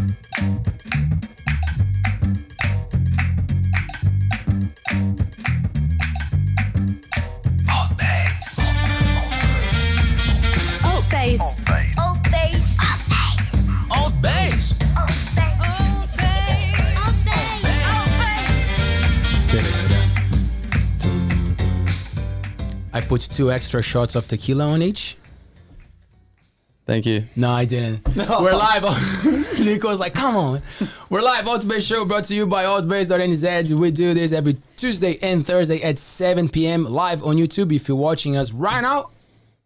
ALTBAYS. ALTBAYS. ALTBAYS. I put 2 extra shots of tequila on each. Thank you. No, I didn't. We're live. Nico's like, come on. We're live. ALTBAYS Show brought to you by ALTBAYS.NZ. We do this every Tuesday and Thursday at 7 p.m. live on YouTube. If you're watching us right now,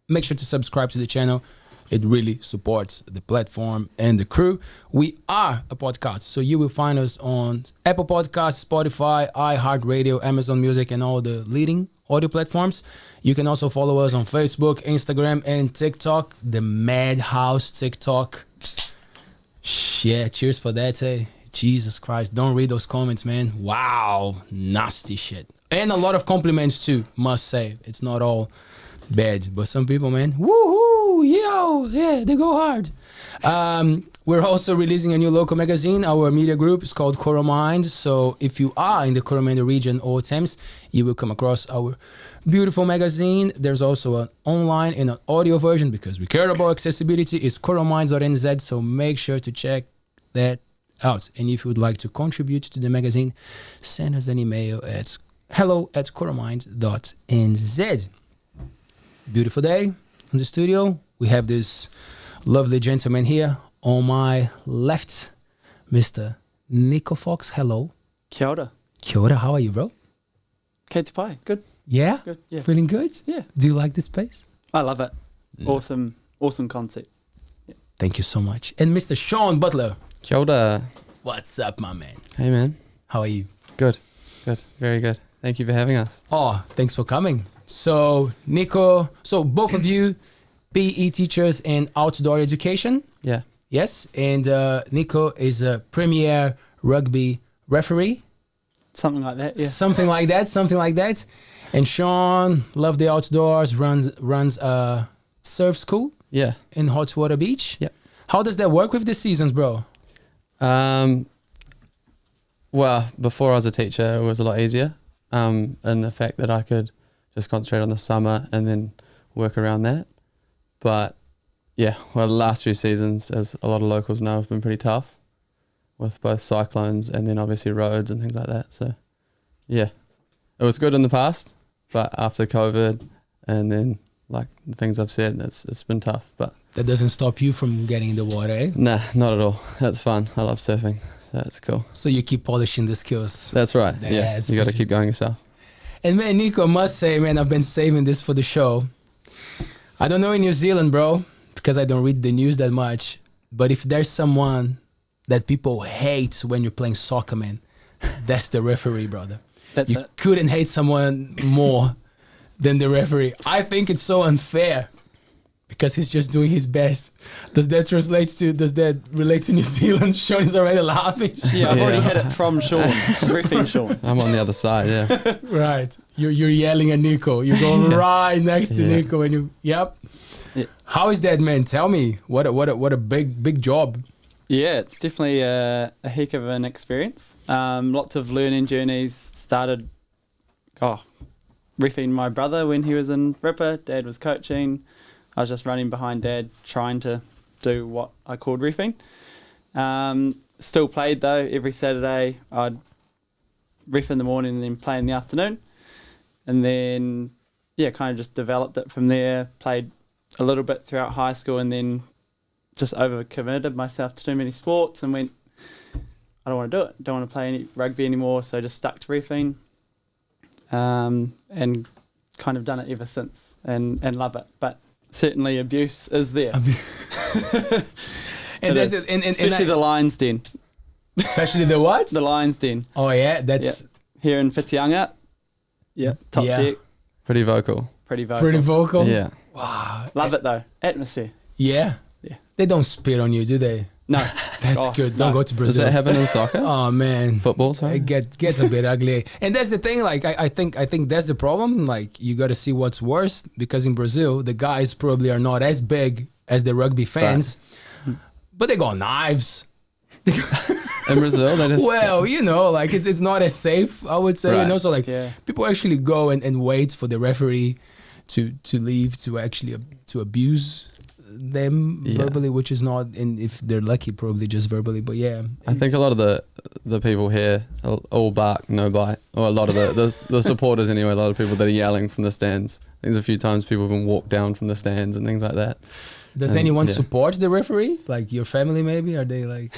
make sure to subscribe to the channel. It really supports the platform and the crew. We are a podcast, so you will find us on Apple Podcasts, Spotify, iHeartRadio, Amazon Music, and all the leading audio platforms. You can also follow us on Facebook, Instagram, and TikTok. The Madhouse TikTok. Shit, cheers for that, eh? Jesus Christ, don't read those comments, man. Wow, nasty shit. And a lot of compliments too, must say. It's not all bad, but some people, man, woohoo, yo, yeah, they go hard. We're also releasing a new local magazine. Our media group is called Coromind. So if you are in the Coromandel region or Thames, you will come across our beautiful magazine. There's also an online and an audio version because we care about accessibility. It's coromind.nz, so make sure to check that out. And if you would like to contribute to the magazine, send us an email at hello@coromind.nz. Beautiful day in the studio. We have this lovely gentleman here on my left, Mr. Nico Fox. Hello. Kia ora. Kia ora. How are you, bro? Kei te pai. Good. Yeah? Good. Yeah. Feeling good? Yeah. Do you like this space? I love it. Awesome concept. Thank you so much. And Mr. Sean Butler. Kia ora. What's up, my man? Hey, man. How are you? Good. Good. Very good. Thank you for having us. Oh, thanks for coming. So, Nico, so both of you, PE teachers in outdoor education. Yeah. Yes. And Nico is a Premier Rugby referee. Something like that, yeah. Something like that. And Sean, love the outdoors, runs a surf school. Yeah. In Hot Water Beach. Yeah. How does that work with the seasons, bro? Well, before I was a teacher, it was a lot easier. And the fact that I could just concentrate on the summer and then work around that. But yeah, well, the last few seasons, as a lot of locals know, have been pretty tough with both cyclones and then obviously roads and things like that. So yeah, it was good in the past, but after COVID and then like the things I've said, it's been tough. But that doesn't stop you from getting in the water, eh? Nah, not at all. That's fun. I love surfing. So that's cool. So you keep polishing the skills. That's right. Yeah, you got to keep going yourself. And man, Nico, must say, man, I've been saving this for the show. I don't know in New Zealand, bro, because I don't read the news that much. But if there's someone that people hate when you're playing soccer, man, that's the referee, brother. You couldn't hate someone more than the referee. I think it's so unfair because he's just doing his best. Does that relate to New Zealand? Sean is already laughing. Yeah, I've already had it from Sean, referee Sean. I'm on the other side, yeah. Right. You're yelling at Nico. You're going right next to Nico and you, yep. Yeah. How is that, man? Tell me. What a big job. Yeah, it's definitely a heck of an experience. Lots of learning journeys. Started, reffing my brother when he was in rippa. Dad was coaching. I was just running behind Dad, trying to do what I called reffing. Still played though. Every Saturday I'd ref in the morning and then play in the afternoon. And then, kind of just developed it from there. Played a little bit throughout high school and then just overcommitted myself to too many sports and went, I don't want to do it. Don't want to play any rugby anymore. So just stuck to reffing and kind of done it ever since and love it. But certainly abuse is there. Especially the Lion's Den. Especially the what? The Lion's Den. Oh yeah, that's here in Whitianga. Yeah, top deck. Pretty vocal. Pretty vocal. Yeah. Wow. Love it though. Atmosphere. Yeah. Yeah. They don't spit on you, do they? No. That's good. Don't go to Brazil. Does that happen in soccer? Oh man. Football, sorry? It gets a bit ugly. And that's the thing, like I think that's the problem. Like you gotta see what's worse, because in Brazil the guys probably are not as big as the rugby fans. Right. But they got knives. In Brazil, they just Well, you know, like it's not as safe, I would say. Right. You know, so like Yeah. people actually go and wait for the referee to leave to actually to abuse them Yeah. verbally, which is not, and if they're lucky, probably just verbally. But yeah, I think a lot of the people here all bark, no bite, or a lot of the supporters anyway. A lot of people that are yelling from the stands. I think there's a few times people have been walked down from the stands and things like that. does And, anyone yeah. support the referee? Like your family, maybe? Are they like?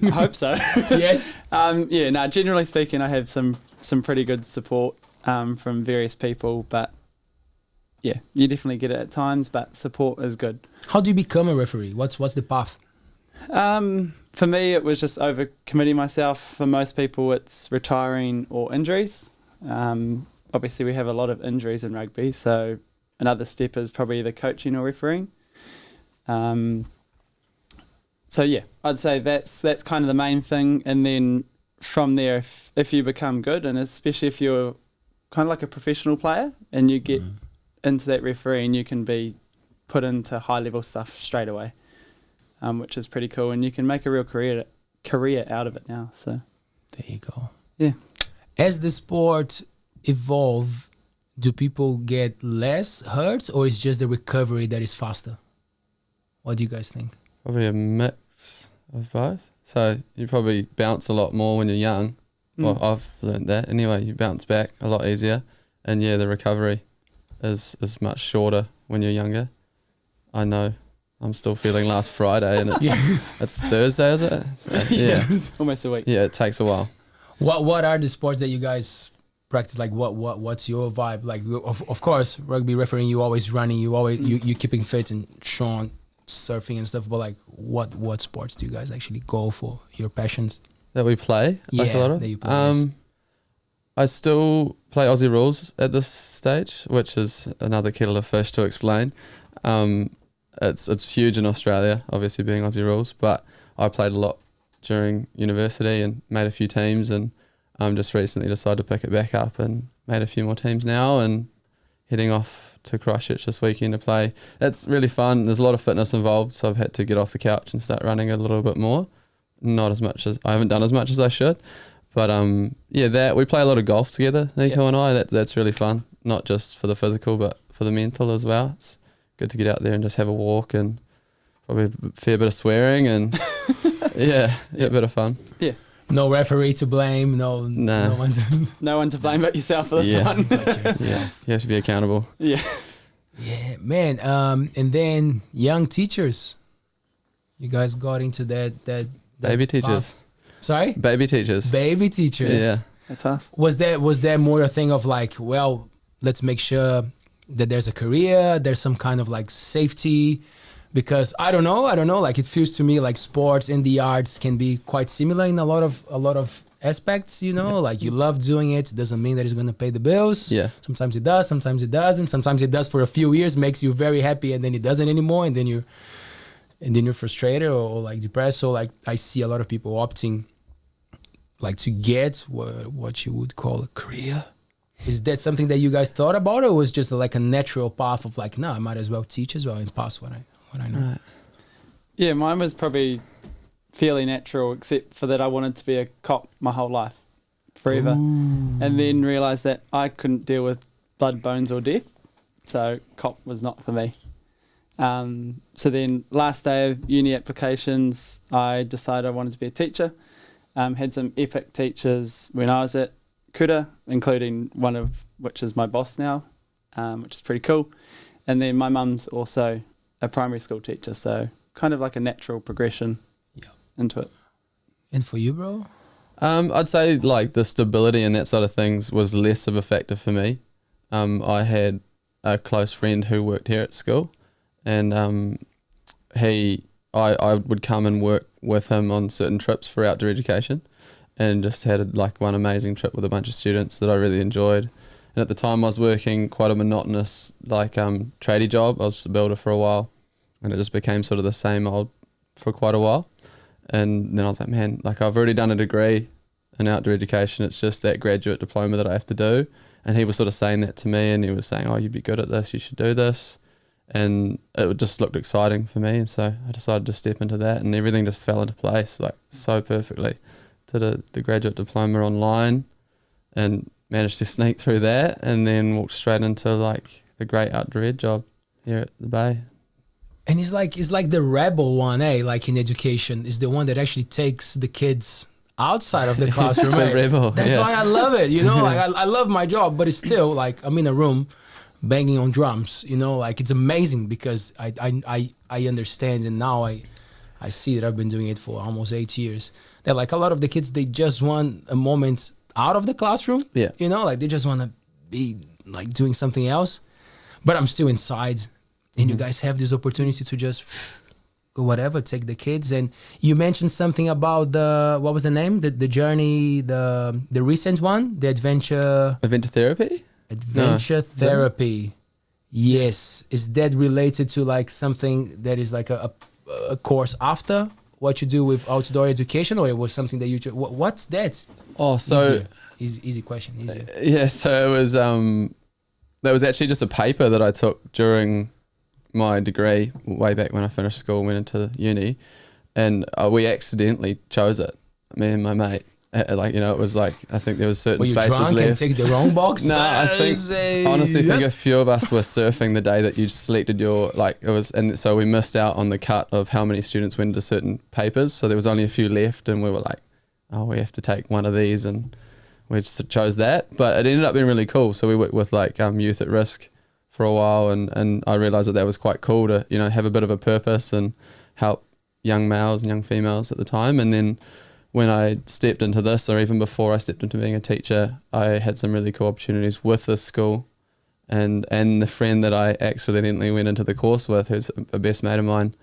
I hope so. Yes. Yeah, no, generally speaking, I have some pretty good support from various people, but yeah, you definitely get it at times, but support is good. How do you become a referee? What's the path? For me, it was just overcommitting myself. For most people, it's retiring or injuries. Obviously, we have a lot of injuries in rugby, so another step is probably either coaching or refereeing. So yeah, I'd say that's kind of the main thing, and then from there, if you become good, and especially if you're kind of like a professional player, and you get into that refereeing, you can be put into high level stuff straight away, which is pretty cool, and you can make a real career out of it now. So There you go. yeah. As the sport evolve, do people get less hurt, or is just the recovery that is faster? What do you guys think? Probably a mix of both. So you probably bounce a lot more when you're young. Well, I've learned that anyway. You bounce back a lot easier, and yeah, the recovery is much shorter when you're younger. I know. I'm still feeling last Friday, and it's Thursday, is it? Yeah, Almost a week. yeah. It takes a while. What are the sports that you guys practice? Like what's your vibe? Like of course, rugby refereeing, you always running, you keeping fit, and Sean surfing and stuff. But like what sports do you guys actually go for? Your passions? That we play, like a lot of. that you play. Yes. I still play Aussie rules at this stage, which is another kettle of fish to explain. It's huge in Australia, obviously being Aussie rules, but I played a lot during university and made a few teams, and just recently decided to pick it back up and made a few more teams now, and heading off to Christchurch this weekend to play. It's really fun. There's a lot of fitness involved, so I've had to get off the couch and start running a little bit more. Not as much as I haven't done as much as I should, but yeah, that we play a lot of golf together, Nico and I. That's really fun, not just for the physical but for the mental as well. It's good to get out there and just have a walk, and probably a fair bit of swearing, and yeah, a bit of fun. Yeah. No referee to blame. Nah. No one to No one to blame but yourself for this Yeah. one. but yourself. Yeah, you have to be accountable. Yeah. Yeah, man. And then young teachers. You guys got into that Baby path. teachers. Sorry? Baby teachers. Baby teachers. Yeah. That's us. Was there more a thing of like, well, let's make sure that there's a career, there's some kind of like safety, because I don't know, like it feels to me like sports and the arts can be quite similar in a lot of aspects, you know, like you love doing it, doesn't mean that it's going to pay the bills. Yeah. Sometimes it does, sometimes it doesn't, sometimes it does for a few years, makes you very happy, and then it doesn't anymore, and then you're frustrated or like depressed. So like I see a lot of people opting like to get what you would call a career. Is that something that you guys thought about, or was just like a natural path of like, no, I might as well teach as well and pass what I know? Right. Yeah, mine was probably fairly natural, except for that I wanted to be a cop my whole life, forever. And then realised that I couldn't deal with blood, bones or death, so cop was not for me. So then last day of uni applications, I decided I wanted to be a teacher. Had some epic teachers when I was at Kuta, including one of which is my boss now, which is pretty cool. And then my mum's also a primary school teacher, so kind of like a natural progression into it. And for you, bro? I'd say like the stability and that sort of things was less of a factor for me. I had a close friend who worked here at school, and I would come and work with him on certain trips for outdoor education, and just had like one amazing trip with a bunch of students that I really enjoyed. And at the time I was working quite a monotonous like tradie job. I was a builder for a while, and it just became sort of the same old for quite a while. And then I was like, man, like I've already done a degree in outdoor education. It's just that graduate diploma that I have to do. And he was sort of saying that to me, and he was saying, oh, you'd be good at this, you should do this. and it just looked exciting for me, and so I decided to step into that, and everything just fell into place like so perfectly. Did the graduate diploma online and managed to sneak through that, and then walked straight into like a great outdoor ed job here at the Bay. And it's like the rebel one, like in education, is the one that actually takes the kids outside of the classroom. The rebel, That's why I love it, like I love my job, but it's still like I'm in a room banging on drums, like it's amazing because I understand, and now I see that I've been doing it for almost 8 years, that like a lot of the kids, they just want a moment out of the classroom, like they just want to be like doing something else, but I'm still inside, and you guys have this opportunity to just go whatever, take the kids. And you mentioned something about what was the name, the journey, the recent one, the adventure therapy. Therapy. Yes. Is that related to like something that is like a course after what you do with outdoor education, or it was something that you what's that? Oh, so easy question. Easy. Yeah, so it was that was actually just a paper that I took during my degree way back when I finished school and went into uni, and we accidentally chose it, me and my mate. It was like, I think there was certain spaces drunk left. And take the wrong box? No, I honestly think a few of us were surfing the day that you selected and so we missed out on the cut of how many students went into certain papers. So there was only a few left, and we were like, oh, we have to take one of these, and we just chose that. But it ended up being really cool. So we worked with like youth at risk for a while, and I realized that was quite cool to, have a bit of a purpose and help young males and young females at the time. And then when I stepped into this, or even before I stepped into being a teacher, I had some really cool opportunities with this school, and the friend that I accidentally went into the course with, who's a best mate of mine,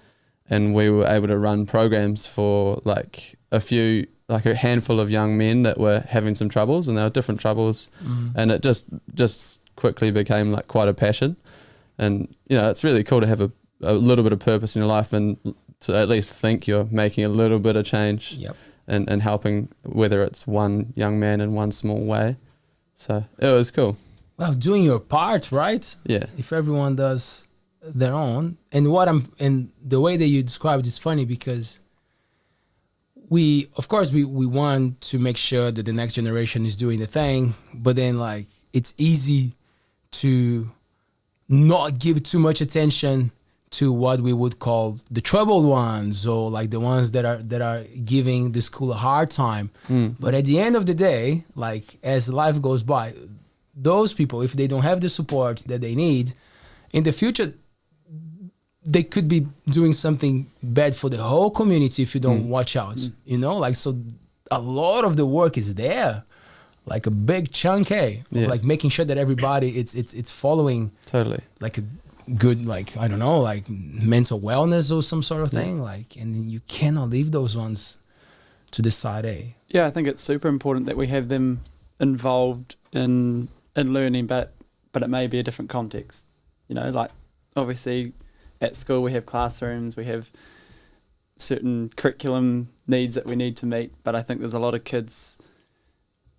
and we were able to run programs for like a handful of young men that were having some troubles, and there were different troubles, and it just quickly became like quite a passion. And it's really cool to have a little bit of purpose in your life, and to at least think you're making a little bit of change. Yep. And helping, whether it's one young man in one small way. So it was cool. Well, doing your part, right? Yeah. If everyone does their own. And the way that you described is funny, because of course we want to make sure that the next generation is doing the thing, but then like it's easy to not give too much attention to what we would call the troubled ones, or like the ones that are giving the school a hard time. But at the end of the day, like as life goes by, those people, if they don't have the support that they need in the future, they could be doing something bad for the whole community if you don't watch out. So a lot of the work is there, like a big chunk, of like making sure that everybody it's following totally like a good, like I don't know, like mental wellness or some sort of thing, like, and you cannot leave those ones to the side. Yeah, I think it's super important that we have them involved in learning, but it may be a different context. Like obviously at school we have classrooms, we have certain curriculum needs that we need to meet, but I think there's a lot of kids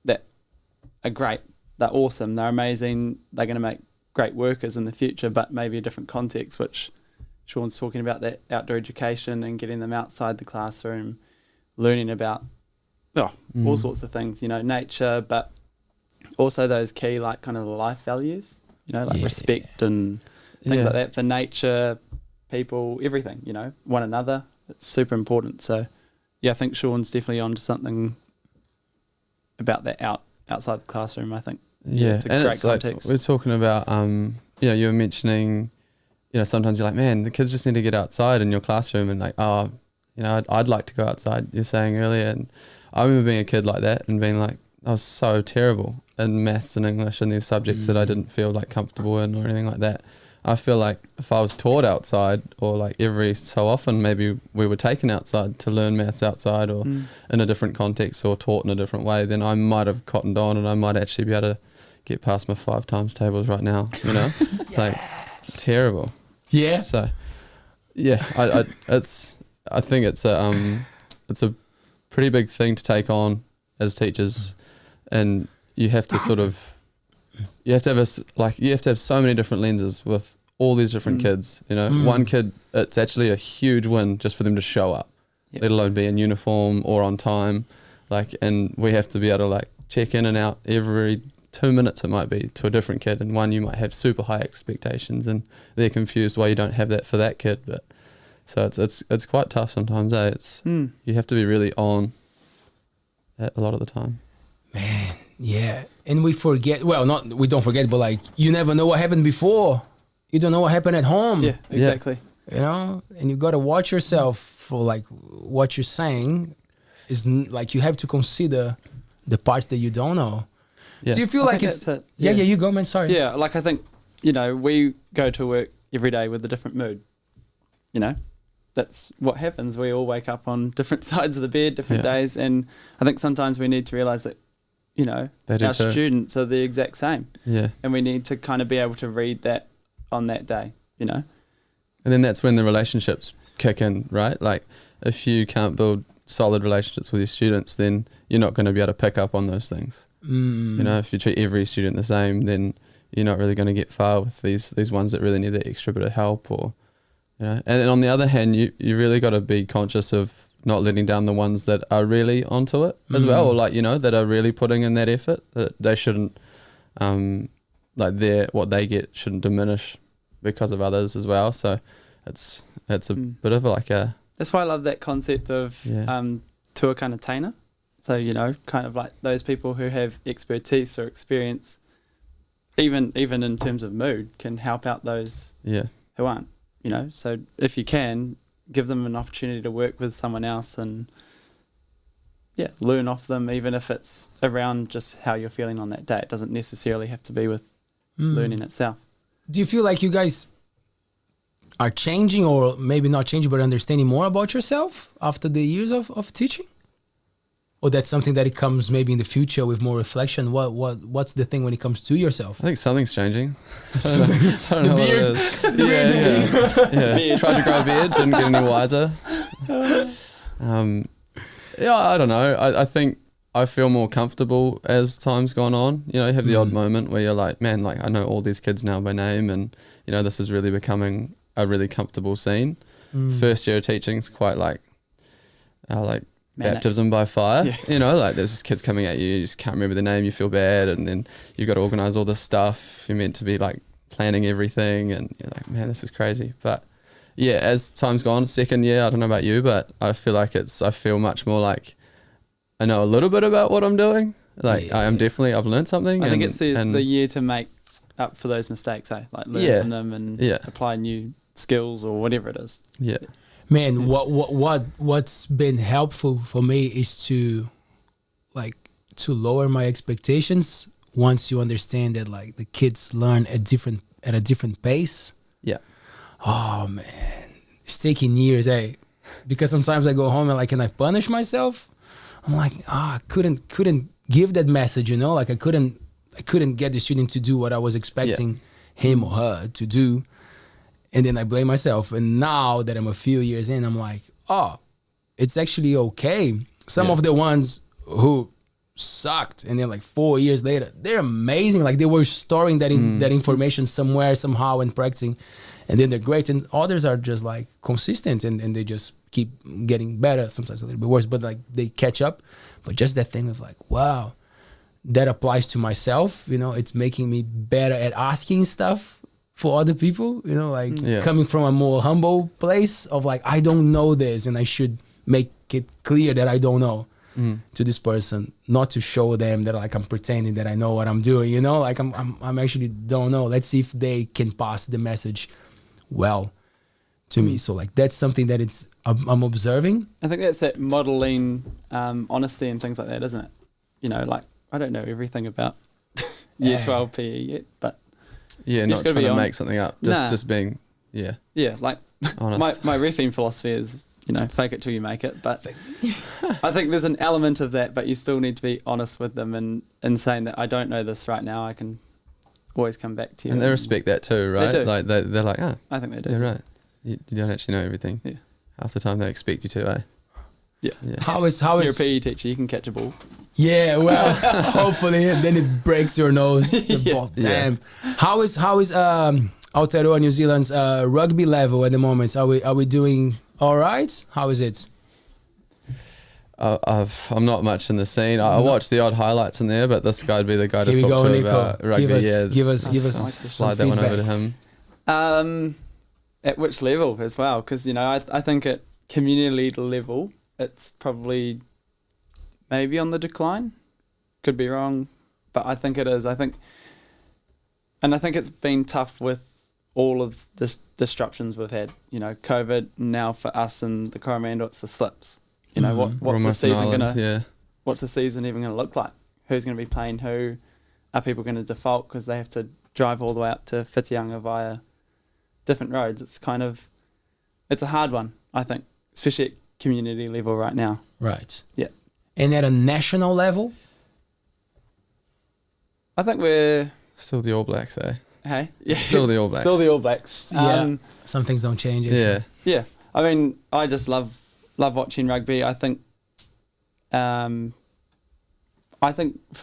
that are great, they're awesome, they're amazing, they're going to make great workers in the future, but maybe a different context, which Sean's talking about, that outdoor education and getting them outside the classroom, learning about all sorts of things, nature, but also those key like kind of life values, like respect and things like that for nature, people, everything, one another. It's super important. So I think Sean's definitely onto something about that outside the classroom, I think. Yeah, it's a and great it's context. Like, we're talking about, you were mentioning, sometimes you're like, man, the kids just need to get outside in your classroom, and like, I'd like to go outside, you're saying earlier. And I remember being a kid like that and being like, I was so terrible in maths and English and these subjects that I didn't feel like comfortable in or anything like that. I feel like if I was taught outside, or like every so often maybe we were taken outside to learn maths outside, or in a different context, or taught in a different way, then I might have cottoned on, and I might actually be able to get past my 5 times tables right now, like terrible. Yeah. So yeah, I think it's a pretty big thing to take on as teachers, and you have to sort of, you have to have so many different lenses with all these different kids, you know. One kid, it's actually a huge win just for them to show up, let alone be in uniform or on time. Like, and we have to be able to like check in and out every 2 minutes, it might be, to a different kid. And one, you might have super high expectations and they're confused why you don't have that for that kid. But so it's quite tough sometimes, eh? You have to be really on that a lot of the time. Man, yeah. And we forget, well, not, we don't forget, but like, you never know what happened before. You don't know what happened at home. Yeah, exactly. You know, and you got to watch yourself for like what you're saying is like, you have to consider the parts that you don't know. Yeah. Do you feel like it's, yeah, you go, man. Sorry. Yeah. Like, I think, you know, we go to work every day with a different mood, you know, that's what happens. We all wake up on different sides of the bed, different days. And I think sometimes we need to realize that, you know, our students are the exact same. Yeah. And we need to kind of be able to read that on that day, you know. And then that's when the relationships kick in, right? Like, if you can't build solid relationships with your students, then you're not going to be able to pick up on those things. You know, if you treat every student the same, then you're not really going to get far with these ones that really need that extra bit of help, or, you know. And on the other hand, you really got to be conscious of not letting down the ones that are really onto it as well, or like, you know, that are really putting in that effort. That they shouldn't, like what they get shouldn't diminish because of others as well. So it's a bit of like a. That's why I love that concept of tua kind of tainer. So, you know, kind of like those people who have expertise or experience, even in terms of mood, can help out those who aren't, you know. So if you can, give them an opportunity to work with someone else and, learn off them, even if it's around just how you're feeling on that day. It doesn't necessarily have to be with learning itself. Do you feel like you guys are changing, or maybe not changing, but understanding more about yourself after the years of teaching? Or that's something that it comes maybe in the future with more reflection? What's the thing when it comes to yourself? I think something's changing. I don't know what it is. Yeah. Tried to grow a beard, didn't get any wiser. I don't know. I think I feel more comfortable as time's gone on. You know, you have the odd moment where you're like, man, like I know all these kids now by name, and you know, this is really becoming a really comfortable scene. First year of teaching's quite like baptism by fire. You know, like there's just kids coming at you just can't remember the name, you feel bad, and then you've got to organize all this stuff. You're meant to be like planning everything, and you're like, man, this is crazy. But yeah, as time's gone, second year, I don't know about you, but I feel like I feel much more like I know a little bit about what I'm doing. Like I've learned something. I think it's the year to make up for those mistakes, like learn from them and apply new skills or whatever it is. Yeah. Man, what's been helpful for me is to lower my expectations once you understand that like the kids learn at a different pace. Yeah. Oh man, it's taking years, because sometimes I go home and like, can I punish myself? I'm like, I couldn't give that message, you know, like I couldn't get the student to do what I was expecting him or her to do. And then I blame myself. And now that I'm a few years in, I'm like, oh, it's actually okay. Some of the ones who sucked, and then like 4 years later, they're amazing. Like they were storing that information somewhere, somehow, and practicing. And then they're great. And others are just like consistent and they just keep getting better, sometimes a little bit worse, but like they catch up. But just that thing of like, wow, that applies to myself. You know, it's making me better at asking stuff for other people, you know, like coming from a more humble place of like, I don't know this and I should make it clear that I don't know to this person, not to show them that like I'm pretending that I know what I'm doing, you know, like I'm actually don't know. Let's see if they can pass the message well to me. So like that's something that I'm observing. I think that's that modeling honesty and things like that, isn't it? You know, like I don't know everything about year 12 PE yet, but not trying to make something up. Just being, like honest. my reffing philosophy is, you know, fake it till you make it. But I think there's an element of that, but you still need to be honest with them and saying that I don't know this right now. I can always come back to you. And they respect that too, right? They do. Like they're like, I think they do. Yeah, right. You don't actually know everything. Yeah. Half the time they expect you to, Yeah. How is you're a PE teacher, you can catch a ball. Yeah, well, hopefully, then it breaks your nose. Damn. How is Aotearoa New Zealand's rugby level at the moment? Are we doing all right? How is it? I'm not much in the scene. I watch the odd highlights in there, but this guy'd be the guy to Here we talk go, to Nico. about rugby. Give us slide that one over to him. At which level as well? Because, you know, I think at community level, it's probably maybe on the decline. Could be wrong, but I think it is. I think it's been tough with all of this disruptions we've had. You know, COVID, now for us in the Coromandel, it's the slips. You know, what's the season what's the season even gonna look like? Who's gonna be playing who? Are people gonna default because they have to drive all the way up to Whitianga via different roads? It's a hard one, I think, especially at community level right now. Right. Yeah. And at a national level? I think we're Still the All Blacks, eh? hey, yeah, Still the All Blacks. Still the All Blacks. Yeah. Some things don't change. Yeah. Yeah. I mean, I just love watching rugby. I think for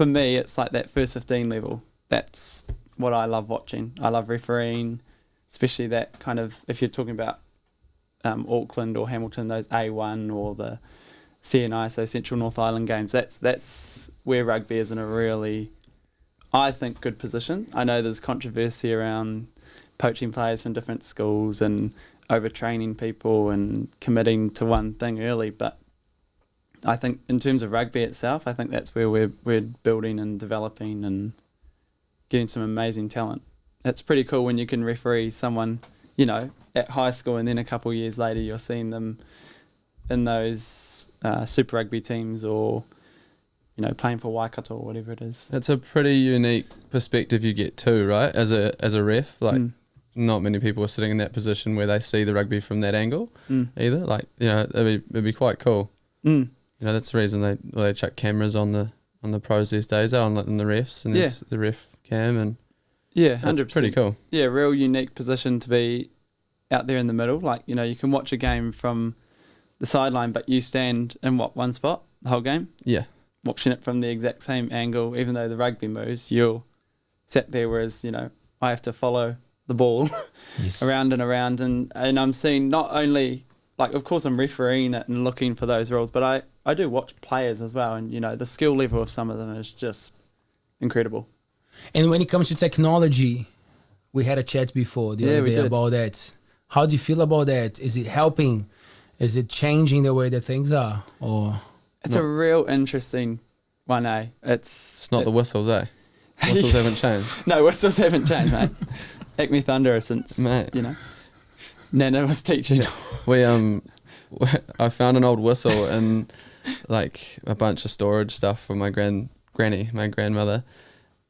me, it's like that first 15 level. That's what I love watching. I love refereeing, especially that kind of, if you're talking about Auckland or Hamilton, those A1 or the CNI, so Central North Island games. That's where rugby is in a really, I think, good position. I know there's controversy around poaching players from different schools and overtraining people and committing to one thing early, but I think in terms of rugby itself, I think that's where we're building and developing and getting some amazing talent. It's pretty cool when you can referee someone, you know, at high school, and then a couple of years later you're seeing them in those Super Rugby teams, or, you know, playing for Waikato or whatever it is. It's a pretty unique perspective you get too, right? As a ref, like not many people are sitting in that position where they see the rugby from that angle either. Like, you know, it'd be quite cool. You know, that's the reason they chuck cameras on the pros these days, on the refs, and there's the ref cam, and 100%. It's pretty cool. Yeah, real unique position to be out there in the middle. Like, you know, you can watch a game from the sideline, but you stand in one spot the whole game? Yeah. Watching it from the exact same angle, even though the rugby moves, you're sat there, whereas, you know, I have to follow the ball around and around, and I'm seeing not only, like, of course I'm refereeing it and looking for those rules, but I do watch players as well, and, you know, the skill level of some of them is just incredible. And when it comes to technology, we had a chat before the other day about that. How do you feel about that? Is it helping? Is it changing the way that things are? Or it's a real interesting one, eh? It's not the whistles, eh? Whistles haven't changed. No, whistles haven't changed, mate. Acme Thunder since, you know, Nana was teaching. I found an old whistle and like a bunch of storage stuff for my my grandmother,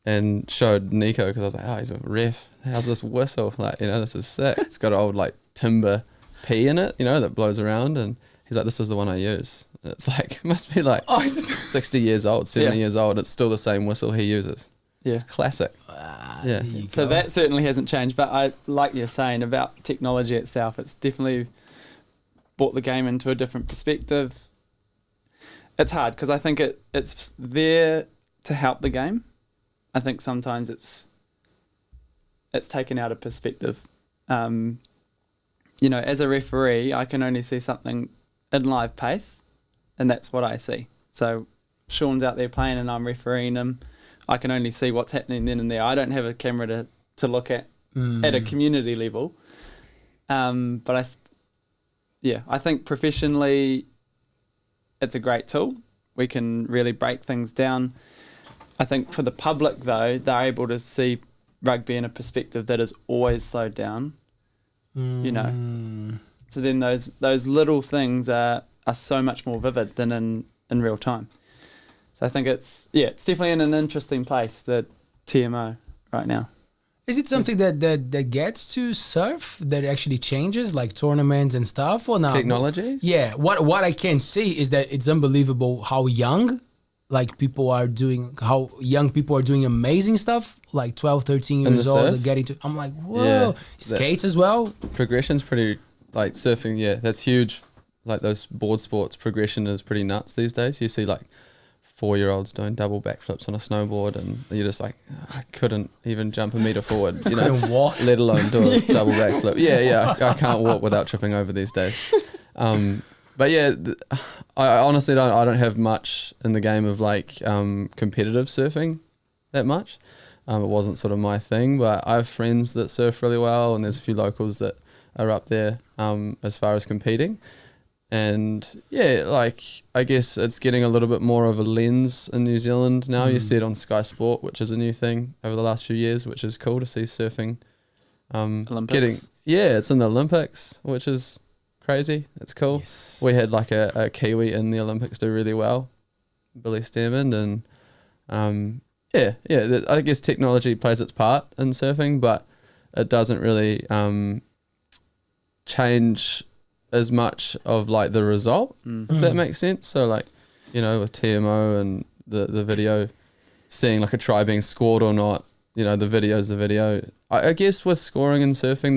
and showed Nico, because I was like, oh, he's a ref. How's this whistle? Like, you know, this is sick. It's got an old like timber P in it, you know, that blows around, and he's like, this is the one I use. And it's like, it must be like 60 years old, 70 years old. It's still the same whistle he uses. Yeah. It's classic. Yeah. So that certainly hasn't changed, but I like you're saying about technology itself, it's definitely brought the game into a different perspective. It's hard because I think it's there to help the game. I think sometimes it's taken out of perspective. You know, as a referee, I can only see something in live pace, and that's what I see. So Sean's out there playing and I'm refereeing him. I can only see what's happening then and there. I don't have a camera to look at a community level. But I think professionally it's a great tool. We can really break things down. I think for the public, though, they're able to see rugby in a perspective that is always slowed down, you know. So then those little things are so much more vivid than in real time. So I think it's definitely in an interesting place, the TMO right now. Is it something that gets to surf, that actually changes, like tournaments and stuff, or not? Technology? Yeah. What I can see is that it's unbelievable how young people are doing amazing stuff, like 12, 13 years old. They're getting to, I'm like, whoa. Yeah, skates as well. Progression's pretty, like surfing, that's huge. Like those board sports, progression is pretty nuts these days. You see like 4-year-olds doing double backflips on a snowboard, and you're just like, I couldn't even jump a meter forward, you know, Walk. let alone do a double backflip. Yeah, I can't walk without tripping over these days. But yeah, I honestly don't have much in the game of like competitive surfing that much. It wasn't sort of my thing, but I have friends that surf really well, and there's a few locals that are up there as far as competing. And yeah, like I guess it's getting a little bit more of a lens in New Zealand now. You see it on Sky Sport, which is a new thing over the last few years, which is cool to see surfing. Olympics. It's in the Olympics, which is crazy. It's cool. Yes. We had like a Kiwi in the Olympics do really well, Billy Stearman, and I guess technology plays its part in surfing, but it doesn't really change as much of like the result, if that makes sense. So like, you know, with TMO and the video, seeing like a try being scored or not, you know, the video's the video. I guess with scoring and surfing,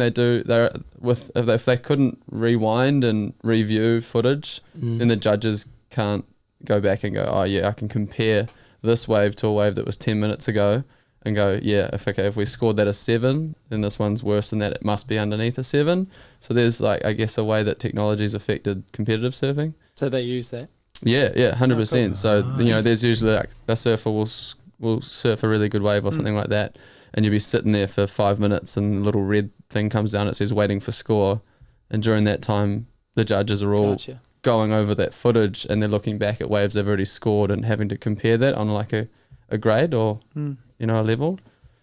if they couldn't rewind and review footage, then the judges can't go back and go, oh yeah, I can compare this wave to a wave that was 10 minutes ago and go, yeah, if we scored that a 7, then this one's worse than that, it must be underneath a 7. So there's like, I guess, a way that technology's affected competitive surfing. So they use that. Yeah, 100%. cool. So, you know, there's usually like a surfer will surf a really good wave or something like that, and you'll be sitting there for 5 minutes and a little red thing comes down, it says waiting for score, and during that time the judges are all going over that footage and they're looking back at waves they've already scored and having to compare that on like a grade or you know, a level.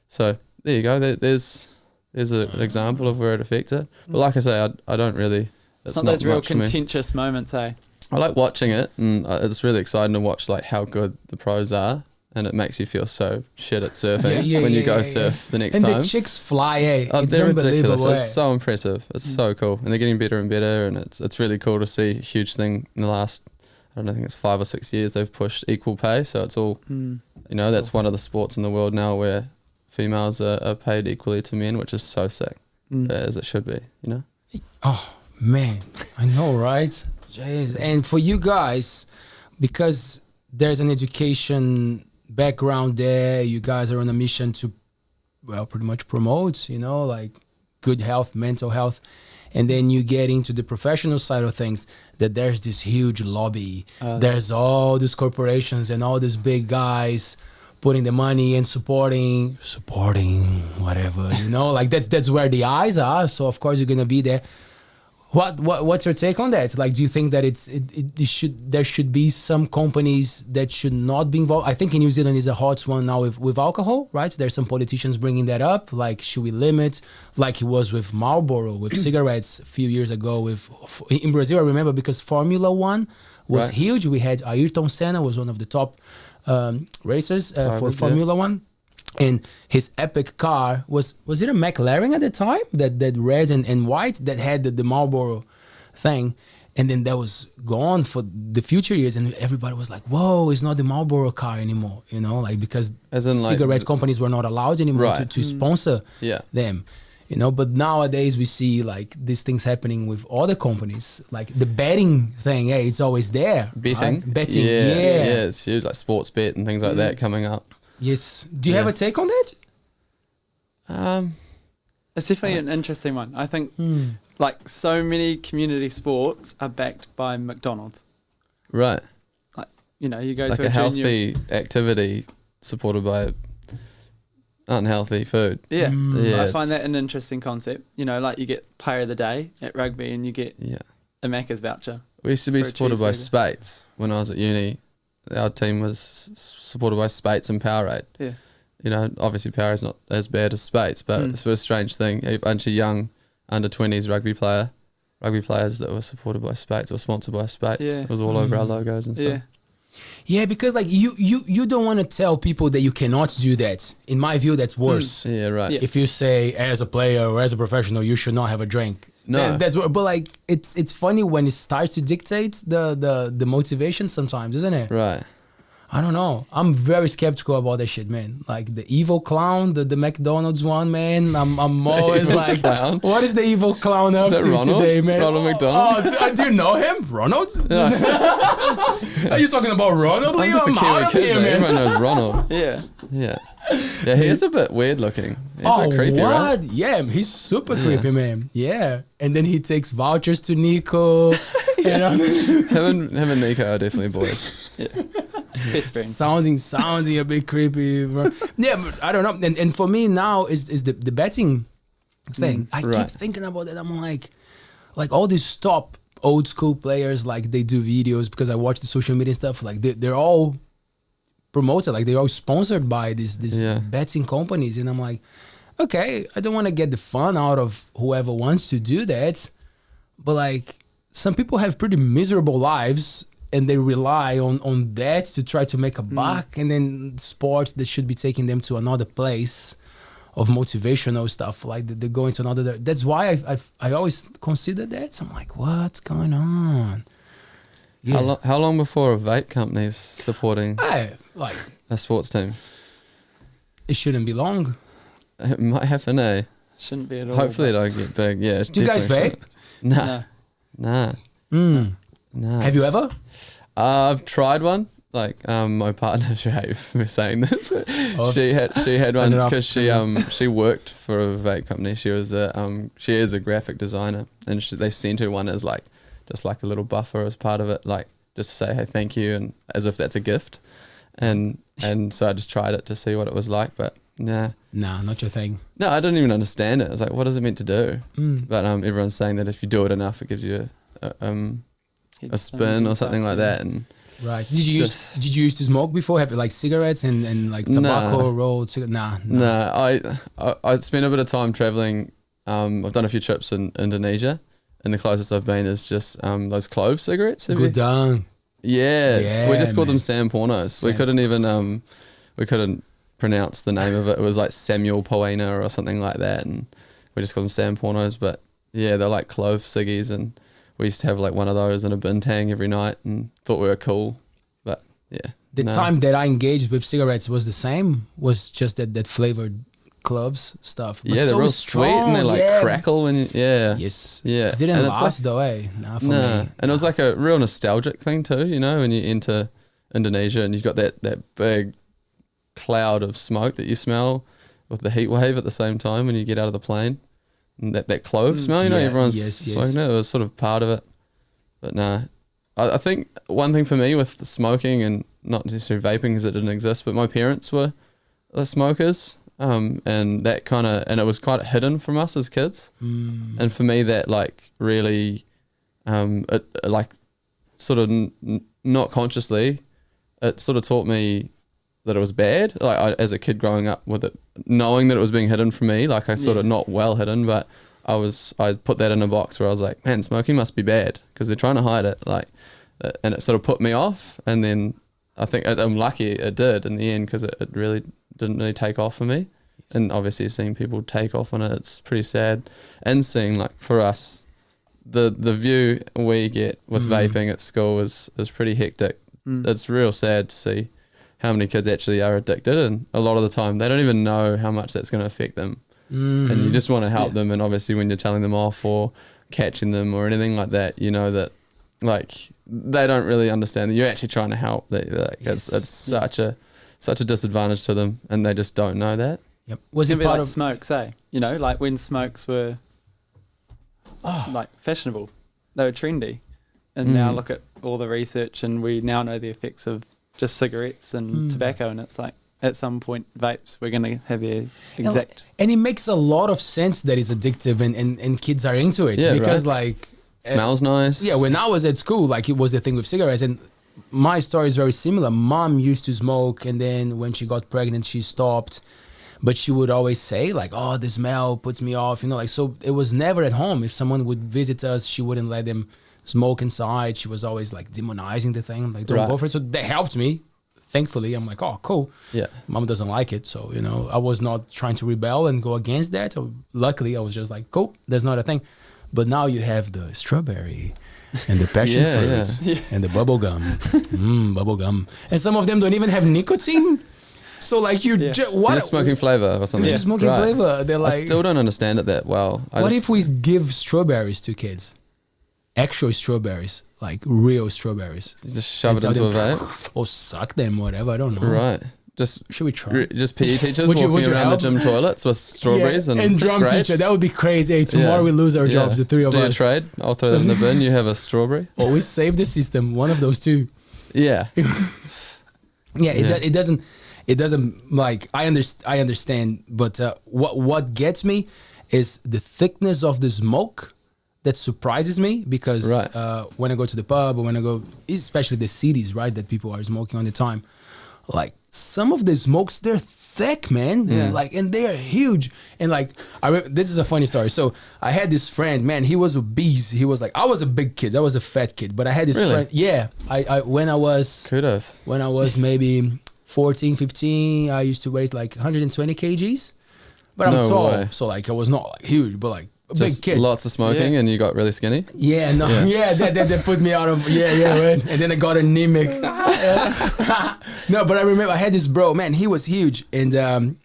So there you go, there's an example of where it affects it. But like I say, I don't really, it's not those real contentious moments, eh? I like watching it, and it's really exciting to watch like how good the pros are, and it makes you feel so shit at surfing when you go surf the next time. And the chicks fly, Oh, it's they're unbelievable. ridiculous. It's so impressive. It's so cool, and they're getting better and better, and it's really cool to see a huge thing in the last, I don't know, I think it's 5 or 6 years they've pushed equal pay. So it's all, you know, that's one of the sports in the world now where females are paid equally to men, which is so sick, as it should be, you know? Oh, man. I know, right? Jeez. And for you guys, because there's an education background there, you guys are on a mission to, well, pretty much promote, you know, like good health, mental health. And then you get into the professional side of things, that there's this huge lobby. There's all these corporations and all these big guys putting the money and supporting whatever, you know, like that's where the eyes are. So of course you're gonna be there. What's your take on that? Like, do you think that there should be some companies that should not be involved? I think in New Zealand is a hot one now with alcohol, right? There's some politicians bringing that up. Like, should we limit, like it was with Marlboro, with cigarettes a few years ago in Brazil, I remember, because Formula One was huge. We had Ayrton Senna was one of the top racers for Formula One. And his epic car was it a McLaren at the time, that red and white that had the Marlboro thing, and then that was gone for the future years, and everybody was like, whoa, it's not the Marlboro car anymore, you know, like because cigarette companies were not allowed anymore to sponsor them, you know. But nowadays we see like these things happening with other companies, like the betting thing. Hey, it's always there. Betting, yeah, it's huge, like sports bet and things like that coming up. Yes. Do you have a take on that? It's definitely an interesting one. I think like so many community sports are backed by McDonald's. Right. Like, you know, you go like to a healthy activity supported by unhealthy food. Yeah. Yeah, I find that an interesting concept. You know, like you get player of the day at rugby and you get a Macca's voucher. We used to be supported by Spates when I was at uni. Our team was supported by Spates and Powerade. Yeah. You know, obviously Powerade's not as bad as Spates, but it's a strange thing. A bunch of young under-20s rugby players that were supported by Spates or sponsored by Spates. Yeah. It was all over our logos and stuff. Yeah, because like you don't want to tell people that you cannot do that. In my view, that's worse. Yeah, right. Yeah. If you say as a player or as a professional, you should not have a drink. No, that's what. But like, it's funny when it starts to dictate the motivation sometimes, isn't it? Right. I don't know. I'm very skeptical about that shit, man. Like the evil clown, the McDonald's one, man. I'm always like, clown? what is the evil clown up Is to that Ronald? today, man? Ronald McDonald? Oh, do you know him, Ronald? Are you talking about Ronald? I'm just a I'm out Kiwi of kid, here, man. man. Everyone knows Ronald. Yeah. Yeah. Yeah, he is a bit weird looking. He's a bit creepy, what? right? Yeah, he's super creepy, man. Yeah, and then he takes vouchers to Nico. Him and Nico are definitely boys. Yeah. Best friends. sounding a bit creepy, bro. Yeah, but I don't know. And for me now is the betting thing. I right. keep thinking about that. I'm like all these top old school players, like they do videos because I watch the social media stuff. Like they're all promoted, like they're all sponsored by these betting companies, and I'm like, okay, I don't want to get the fun out of whoever wants to do that, but like some people have pretty miserable lives and they rely on that to try to make a buck, and then sports that should be taking them to another place of motivational stuff, like they're going to another. That's why I always consider that. I'm like, what's going on? Yeah. How long before a vape company's supporting Like a sports team? it shouldn't be long. It might happen, eh? Shouldn't be at all. Hopefully it don't get big. Yeah. Do you guys vape? Nah. No. Nah. Have you ever? I've tried one. Like my partner, she hates me saying this. But Oh, she had turn one it off, because she worked for a vape company. She was she is a graphic designer, and they sent her one as like just like a little buffer as part of it, like just to say hey, thank you, and as if that's a gift. And so I just tried it to see what it was like, but nah, Not your thing. no, I didn't even understand it. I was like, what is it meant to do? But everyone's saying that if you do it enough, it gives you a spin or something like that. And Right. Did you used to smoke before? Have like cigarettes and like tobacco rolled cigarettes? Nah. I spent a bit of time traveling. I've done a few trips in Indonesia, and the closest I've been is just those clove cigarettes. Good done. Yeah, we just called man. them Sampornos. We couldn't even pronounce the name of it. It was like Samuel Poena or something like that, and we just called them Sampornos. But yeah, they're like clove ciggies, and we used to have like one of those in a bintang every night, and thought we were cool. But yeah, The time that I engaged with cigarettes was the same. Was just that flavored cloves stuff. But yeah, they're so real sweet and they like crackle when you, Yes. yeah. It didn't And it's last though, eh? Nah, for Nah, me. and it was like a real nostalgic thing too, you know, when you enter Indonesia and you've got that big cloud of smoke that you smell with the heat wave at the same time when you get out of the plane, and that clove smell, you know, yeah, everyone's yes. smoking it. It was sort of part of it, but nah. I think one thing for me with smoking, and not necessarily vaping because it didn't exist, but my parents were smokers. And that and it was quite hidden from us as kids. And for me, that like really, it like sort of not consciously, it sort of taught me that it was bad. Like as a kid growing up with it, knowing that it was being hidden from me, like I sort of not well hidden, but I put that in a box where I was like, man, smoking must be bad because they're trying to hide it. Like, and it sort of put me off. And then I think I'm lucky it did in the end because it really didn't really take off for me. And obviously seeing people take off on it, it's pretty sad. And seeing like for us, the view we get with vaping at school is pretty hectic. It's real sad to see how many kids actually are addicted, and a lot of the time they don't even know how much that's going to affect them. And you just want to help them, and obviously when you're telling them off or catching them or anything like that, you know that like they don't really understand that you're actually trying to help. It's such a disadvantage to them, and they just don't know that. Yep. Was It it can be part like of smokes, eh? You know, like when smokes were like fashionable, they were trendy, and now look at all the research, and we now know the effects of just cigarettes and tobacco, and it's like at some point vapes we're going to have the exact. And it makes a lot of sense that it's addictive and kids are into it because like Smells nice. Yeah, when I was at school, like it was the thing with cigarettes, and my story is very similar. Mom used to smoke, and then when she got pregnant, she stopped. But she would always say like, "Oh, the smell puts me off," you know. Like, so it was never at home. If someone would visit us, she wouldn't let them smoke inside. She was always like demonizing the thing, like don't go for it. So that helped me. Thankfully, I'm like, oh, cool. Yeah. Mom doesn't like it, so you know, I was not trying to rebel and go against that. So luckily, I was just like, cool, that's not a thing. But now you have the strawberry and the passion Yeah, fruit and the bubble gum. Bubble gum. And some of them don't even have nicotine. So like You're just smoking flavor or something. Just smoking flavor. They're like, I still don't understand it that well. What if we give strawberries to kids? Actual strawberries, like real strawberries. You just shove it into a vape? Or suck them, whatever. I don't know. Right. Should we try? Just PE teachers Would you walking around help? the gym toilets with strawberries and drum grapes? teacher. That would be crazy. Hey, tomorrow we lose our jobs, the three of Do us. you trade? I'll throw that in the bin. You have a strawberry. Or we save the system. One of those two. Yeah. It doesn't like I understand, but what gets me is the thickness of the smoke that surprises me, because when I go to the pub or when I go, especially the cities, right, that people are smoking all the time, like some of the smokes, they're thick, man. Like, and they are huge. And like, this is a funny story. So I had this friend, man, he was obese. He was like, I was a big kid. I was a fat kid, but I had this friend. Yeah. When I was maybe 14, 15, I used to weigh like 120 kgs, but I'm tall. Way. So like, I was not like huge, but like, a big kid. Lots of smoking and you got really skinny? That put me out of, right? And then I got anemic. No, but I remember I had this bro, man, he was huge. And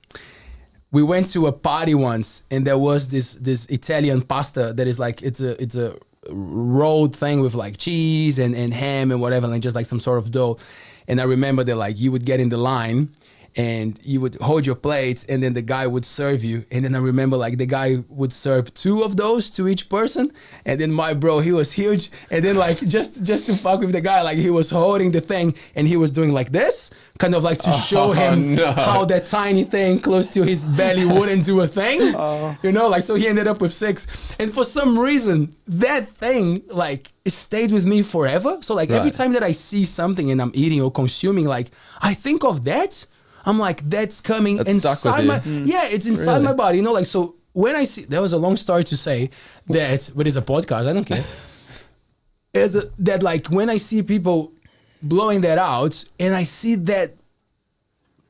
we went to a party once and there was this Italian pasta that is like, it's a rolled thing with like cheese and ham and whatever, like just like some sort of dough. And I remember that like you would get in the line and you would hold your plates and then the guy would serve you. And then I remember like the guy would serve 2 of those to each person. And then my bro, he was huge. And then like just to fuck with the guy, like he was holding the thing and he was doing like this, kind of like to show him how that tiny thing close to his belly wouldn't do a thing. You know, like so he ended up with 6. And for some reason, that thing like it stayed with me forever. So like every time that I see something and I'm eating or consuming, like I think of that. I'm like, that's coming inside my... it's inside my body, you know? Like, so when I see... That was a long story to say that, but it's a podcast, I don't care. That like, when I see people blowing that out and I see that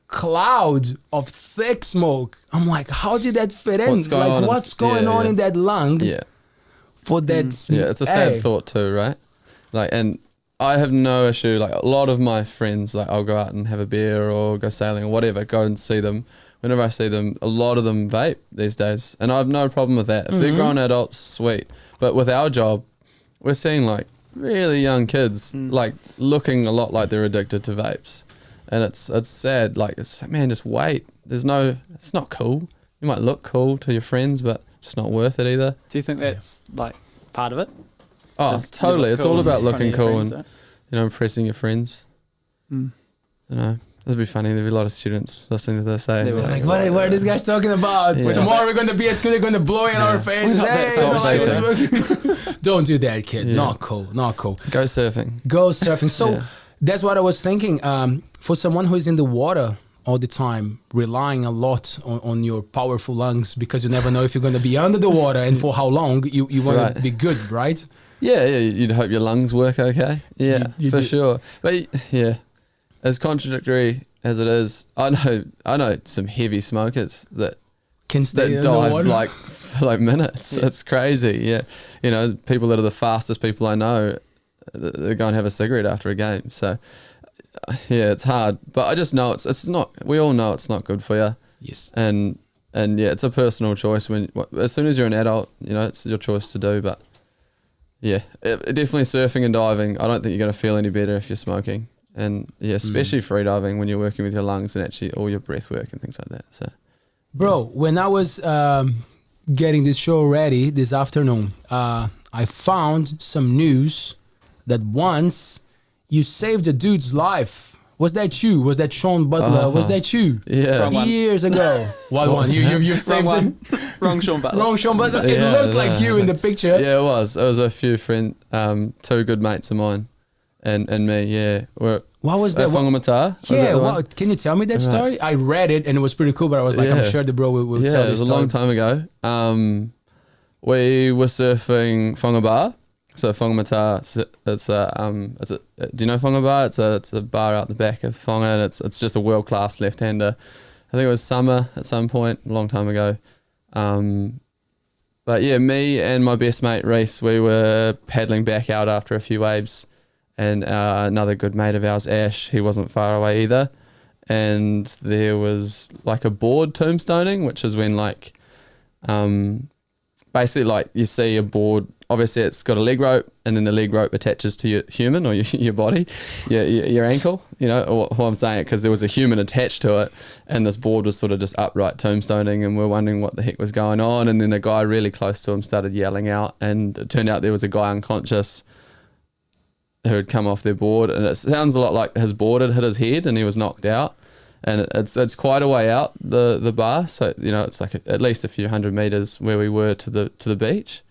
cloud of thick smoke, I'm like, how did that fit in? What's going on in that lung for that... it's a sad thought too, right? Like, and... I have no issue, like a lot of my friends, like I'll go out and have a beer or go sailing or whatever, go and see them. Whenever I see them, a lot of them vape these days. And I have no problem with that. If they're grown adults, sweet. But with our job, we're seeing like really young kids, like looking a lot like they're addicted to vapes. And it's sad, like, man, just wait. It's not cool. You might look cool to your friends, but it's not worth it either. Do you think that's like part of it? Oh, totally. It's all about looking cool and, you know, impressing your friends. You know, this would be funny. There'd be a lot of students listening to this. They were like, what are these guys talking about? Tomorrow we're going to be at school. They're going to blow in our faces. Don't do that, kid. Not cool. Go surfing. So that's what I was thinking. For someone who is in the water all the time, relying a lot on your powerful lungs, because you never know if you're going to be under the water and for how long, you want to be good, right? Yeah, you'd hope your lungs work okay. Yeah, for sure. But as contradictory as it is, I know some heavy smokers that can stay that dive for like minutes. It's crazy. Yeah, you know, people that are the fastest people I know, they go and have a cigarette after a game. So it's hard. But I just know it's not. We all know it's not good for you. Yes. And it's a personal choice. As soon as you're an adult, you know, it's your choice to do. But definitely surfing and diving, I don't think you're going to feel any better if you're smoking. And especially free diving when you're working with your lungs and actually all your breath work and things like that. So, bro, when I was getting this show ready this afternoon, I found some news that once you saved a dude's life. Was that you? Was that Sean Butler? Was that you? Yeah. Years ago. What one? You saved him? Wrong Sean Butler. Wrong Sean Butler. It looked like you in the picture. Yeah, it was. It was a few friends, 2 good mates of mine and me, yeah. What was that? Whangamata? Yeah, can you tell me that story? I read it and it was pretty cool, but I was like, I'm sure the bro will tell this story. Yeah, it was a long time ago. We were surfing Whangabar. So Whangamata, do you know Whangabar? It's a bar out the back of Whanga, and it's just a world-class left-hander. I think it was summer at some point, a long time ago. But yeah, me and my best mate Reese, we were paddling back out after a few waves, and another good mate of ours, Ash, he wasn't far away either. And there was like a board tombstoning, which is when like, basically like you see a board, obviously it's got a leg rope, and then the leg rope attaches to your human or your body, your ankle, you know, or what I'm saying, because there was a human attached to it, and this board was sort of just upright tombstoning, and we're wondering what the heck was going on. And then the guy really close to him started yelling out, and it turned out there was a guy unconscious who had come off their board, and it sounds a lot like his board had hit his head and he was knocked out. And it's quite a way out the bar, so you know it's like at least a few hundred meters where we were to the beach.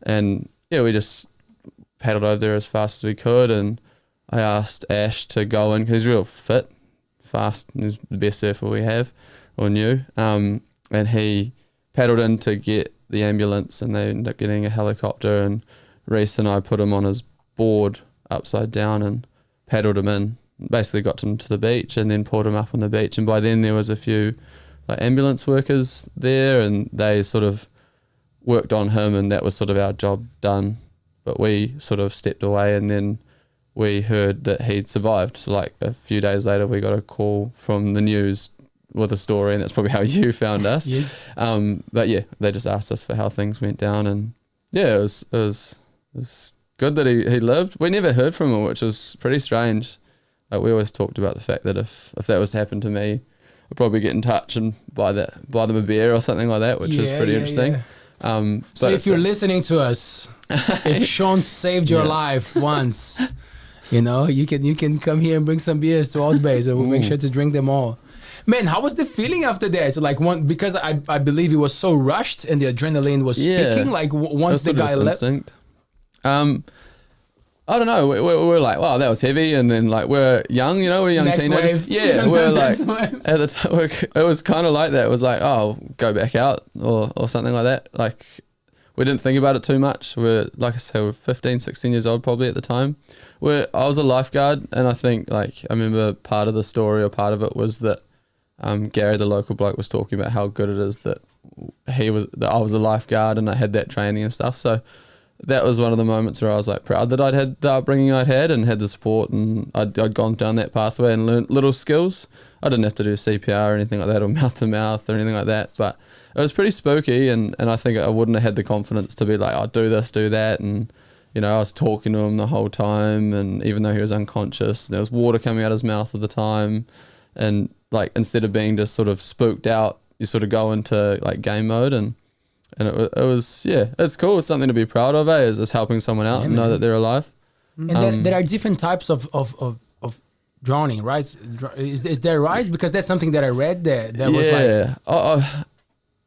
And yeah, we just paddled over there as fast as we could, and I asked Ash to go in because he's real fit, fast, and he's the best surfer we have or knew. And he paddled in to get the ambulance, and they ended up getting a helicopter, and Reese and I put him on his board upside down and paddled him in. Basically got him to the beach and then pulled him up on the beach. And by then there was a few like ambulance workers there, and they sort of worked on him, and that was sort of our job done. But we sort of stepped away, and then we heard that he'd survived. So like a few days later, we got a call from the news with a story, and that's probably how you found us. Yes. But yeah, they just asked us for how things went down, and yeah, it was good that he lived. We never heard from him, which was pretty strange. Like we always talked about the fact that if that was to happen to me, I'd probably get in touch and buy them a beer or something like that, which was pretty interesting. Yeah. So if you're listening to us, if Sean saved your life once, you know, you can come here and bring some beers to ALTBAYS, and we'll make sure to drink them all. Man, how was the feeling after that? Like because I believe it was so rushed and the adrenaline was peaking. Like once the guy left. I don't know. We're like, wow, that was heavy, and then like we're young, you know, we're young Next teenagers. wave. Yeah, we're like at the time it was kind of like that. It was like, oh, go back out or something like that. Like we didn't think about it too much. We're like I said, we're 15, 16 years old probably at the time. I was a lifeguard, and I think like I remember part of the story or part of it was that Gary, the local bloke, was talking about how good it is that I was a lifeguard and I had that training and stuff. So that was one of the moments where I was like proud that I'd had the upbringing I'd had and had the support, and I'd gone down that pathway and learned little skills. I didn't have to do CPR or anything like that, or mouth to mouth or anything like that, but it was pretty spooky, and I think I wouldn't have had the confidence to be like, oh, do this, do that. And you know, I was talking to him the whole time, and even though he was unconscious, there was water coming out his mouth at the time, and like instead of being just sort of spooked out, you sort of go into like game mode, and it was it's cool. It's something to be proud of, is helping someone out and know that they're alive. And there are different types of drowning, right? Is that right? Because that's something that I read that was like...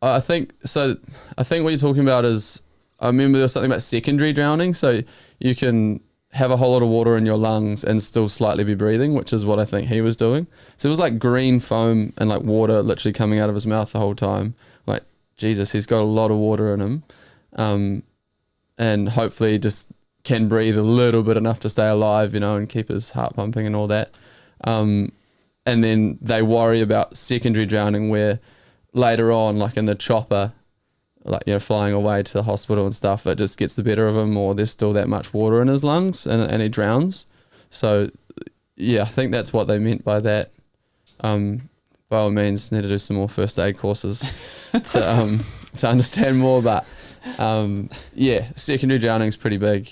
I think so. I think what you're talking about is, I remember there was something about secondary drowning. So you can have a whole lot of water in your lungs and still slightly be breathing, which is what I think he was doing. So it was like green foam and like water literally coming out of his mouth the whole time. Like, Jesus, he's got a lot of water in him, and hopefully just can breathe a little bit enough to stay alive, you know, and keep his heart pumping and all that. And then they worry about secondary drowning, where later on, like in the chopper, like, you know, flying away to the hospital and stuff, it just gets the better of him, or there's still that much water in his lungs and he drowns. So yeah, I think that's what they meant by that. By all means, need to do some more first aid courses to understand more. But yeah, secondary drowning is pretty big,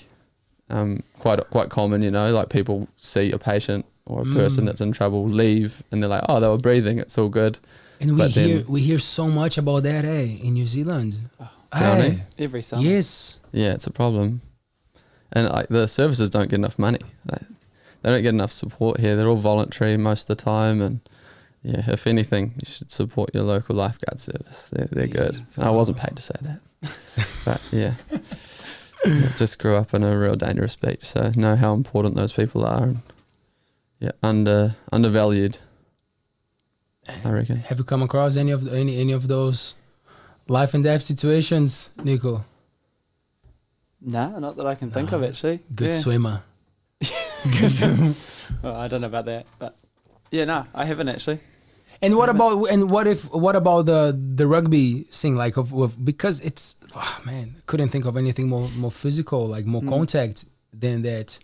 quite common. You know, like people see a patient or a person that's in trouble leave, and they're like, oh, they were breathing, it's all good. And we hear so much about that, in New Zealand. Drowning every summer. Yes. Yeah, it's a problem, and like the services don't get enough money. Like, they don't get enough support here. They're all voluntary most of the time, and yeah, if anything, you should support your local lifeguard service. They're good. I wasn't paid to say that, but yeah, I just grew up in a real dangerous beach, so know how important those people are. And yeah, undervalued, I reckon. Have you come across any of those life and death situations, Nico? No, not that I can think of, actually. Good swimmer. Well, I don't know about that, but yeah, no, I haven't actually. And what about the rugby thing, like because it's man, couldn't think of anything more physical, like more contact than that.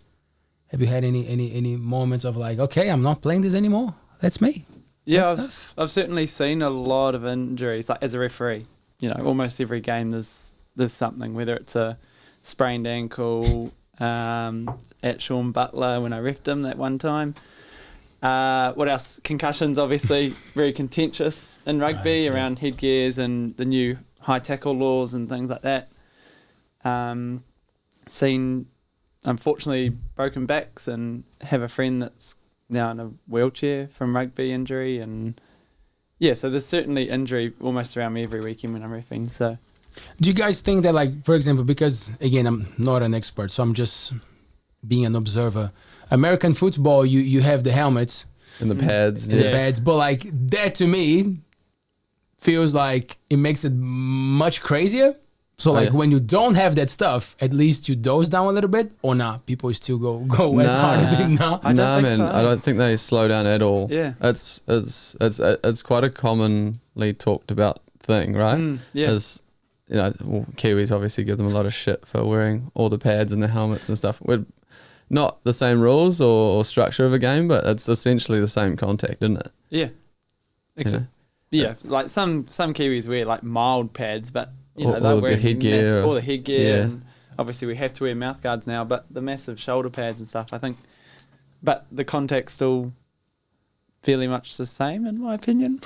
Have you had any moments of like, okay, I'm not playing this anymore? That's me. Yeah, That's I've certainly seen a lot of injuries. Like as a referee, almost every game there's something, whether it's a sprained ankle. At Sean Butler when I reffed him that one time. What else? Concussions, obviously, very contentious in rugby around headgears and the new high tackle laws and things like that. Seen, unfortunately, broken backs and have a friend that's now in a wheelchair from rugby injury. And yeah, so there's certainly injury almost around me every weekend when I'm reffing. So, do you guys think that, like, for example, because again, I'm not an expert, so I'm just being an observer. American football, you have the helmets and the pads, the pads, but like that to me feels like it makes it much crazier. So like when you don't have that stuff, at least you doze down a little bit, or not? People still go as hard as they know. I don't think so. I don't think they slow down at all. Yeah, it's quite a commonly talked about thing, right? Yeah. Kiwis obviously give them a lot of shit for wearing all the pads and the helmets and stuff. We're not the same rules or structure of a game, but it's essentially the same contact, isn't it? Yeah. Yeah, like some Kiwis wear like mild pads, but they're wearing the headgear. All the headgear. And obviously we have to wear mouth guards now, but the massive shoulder pads and stuff, I think. But the contact's still fairly much the same, in my opinion.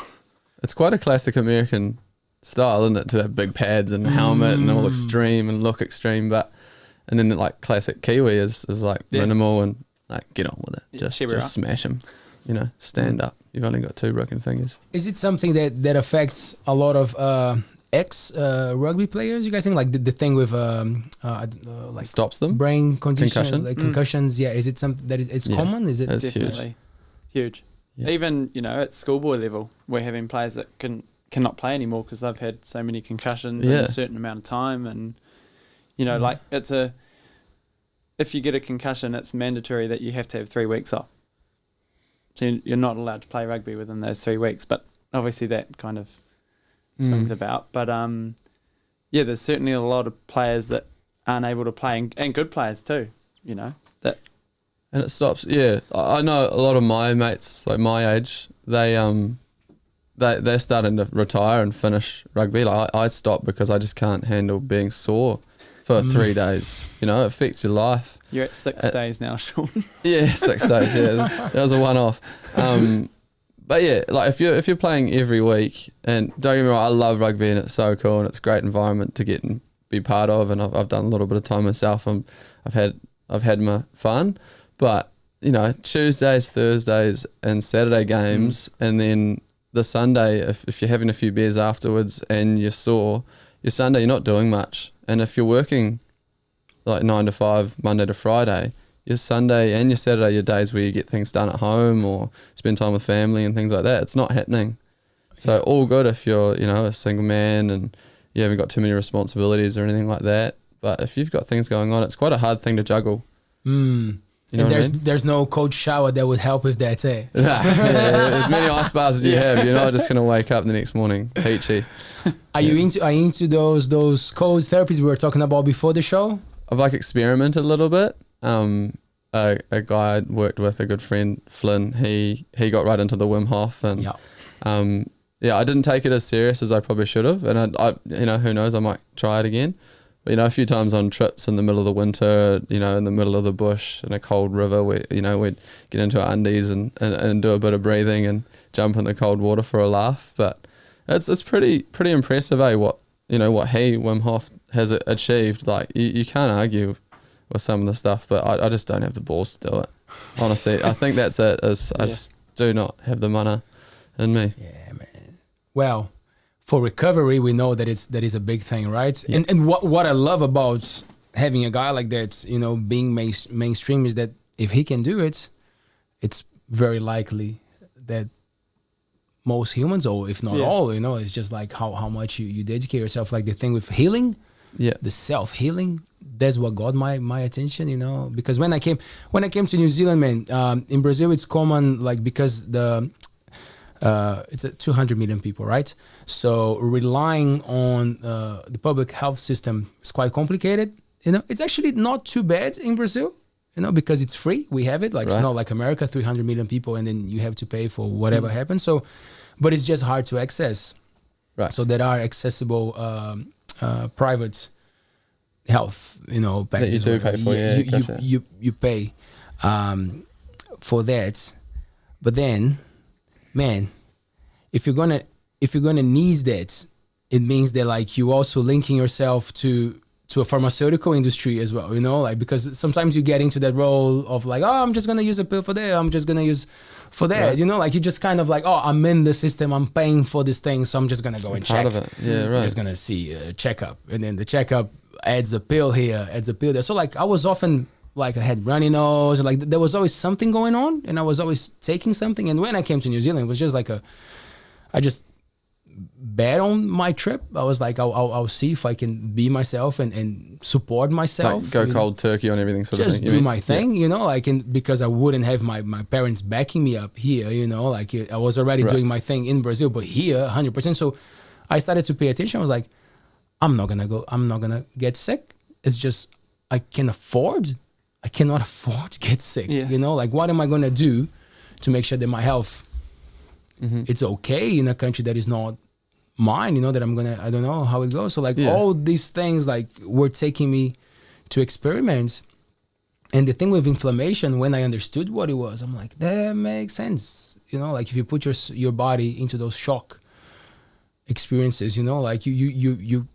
It's quite a classic American style, isn't it, to have big pads and helmet and all extreme and look extreme, and then like classic Kiwi is like minimal and like get on with it, just smash them, stand up. You've only got 2 broken fingers. Is it something that affects a lot of ex rugby players? You guys think like the thing with like stops them, brain concussions? Yeah, is it something that is common? Is it it's definitely huge? Yeah. Even at schoolboy level, we're having players that cannot play anymore because they've had so many concussions in a certain amount of time, and like if you get a concussion, it's mandatory that you have to have 3 weeks off. So you're not allowed to play rugby within those 3 weeks. But obviously that kind of swings about. But there's certainly a lot of players that aren't able to play, and good players too. That. And it stops. Yeah, I know a lot of my mates, like my age, they're starting to retire and finish rugby. Like I stopped because I just can't handle being sore for 3 days. It affects your life. You're at 6 days now, Sean. Yeah, 6 days. Yeah, that was a one-off. But yeah, like if you're playing every week, and don't get me wrong, I love rugby and it's so cool and it's a great environment to get and be part of, and I've done a little bit of time myself and I've had my fun. But Tuesdays, Thursdays, and Saturday games, and then the Sunday, if you're having a few beers afterwards and you're sore, your Sunday you're not doing much. And if you're working like 9 to 5, Monday to Friday, your Sunday and your Saturday, your days where you get things done at home or spend time with family and things like that, it's not happening. So all good if you're, a single man and you haven't got too many responsibilities or anything like that. But if you've got things going on, it's quite a hard thing to juggle. There's no cold shower that would help with that, eh? As many ice baths as you have, you're not just going to wake up the next morning peachy. Are you into those cold therapies we were talking about before the show? I've experimented a little bit. A guy I'd worked with, a good friend, Flynn, he got right into the Wim Hof, and I didn't take it as serious as I probably should have, and I who knows, I might try it again. But a few times on trips in the middle of the winter, in the middle of the bush in a cold river, we'd get into our undies and do a bit of breathing and jump in the cold water for a laugh. But it's pretty impressive, what Wim Hof has achieved. Like you can't argue with some of the stuff, but I just don't have the balls to do it. Honestly, I think that's it. I just do not have the mana in me. Yeah, man. Well, for recovery, we know that is a big thing, right? Yeah. And what I love about having a guy like that, being mainstream, is that if he can do it, it's very likely that most humans, or if not all, it's just like how much you dedicate yourself. Like the thing with healing, the self-healing, that's what got my attention, because when I came to New Zealand, man, in Brazil it's common, like, because the it's 200 million people, right? So relying on the public health system is quite complicated. You know, it's actually not too bad in Brazil, you know, because it's free. We have it. Like, it's not like America, 300 million people, and then you have to pay for whatever happens. So, but it's just hard to access. Right. So there are accessible private health, you know, packages. That you do pay for, you pay for that. But then, man, if you're gonna need that, it means that like you also linking yourself to a pharmaceutical industry as well, you know, like, because sometimes you get into that role of like, oh, I'm just gonna use a pill for that, I'm just gonna use for that, you know, like you just kind of like, oh, I'm in the system, I'm paying for this thing, so I'm just gonna go and check. Part of it, yeah, right. I'm just gonna see a checkup, and then the checkup adds a pill here, adds a pill there. So like I was often like, I had runny nose, like there was always something going on, and I was always taking something. And when I came to New Zealand, it was just like I just bet on my trip. I was like, I'll see if I can be myself and support myself. Like go cold turkey on everything sort of thing. Just do my thing, you know, like, because I wouldn't have my parents backing me up here, you know, like I was already doing my thing in Brazil, but here 100%. So I started to pay attention. I was like, I'm not gonna get sick. It's just, I cannot afford to get sick. You know, like, what am I gonna do to make sure that my health it's okay in a country that is not mine, you know, that I don't know how it goes. So like all these things like were taking me to experiments. And the thing with inflammation, when I understood what it was, I'm like, that makes sense. You know, like if you put your body into those shock experiences, you know, like you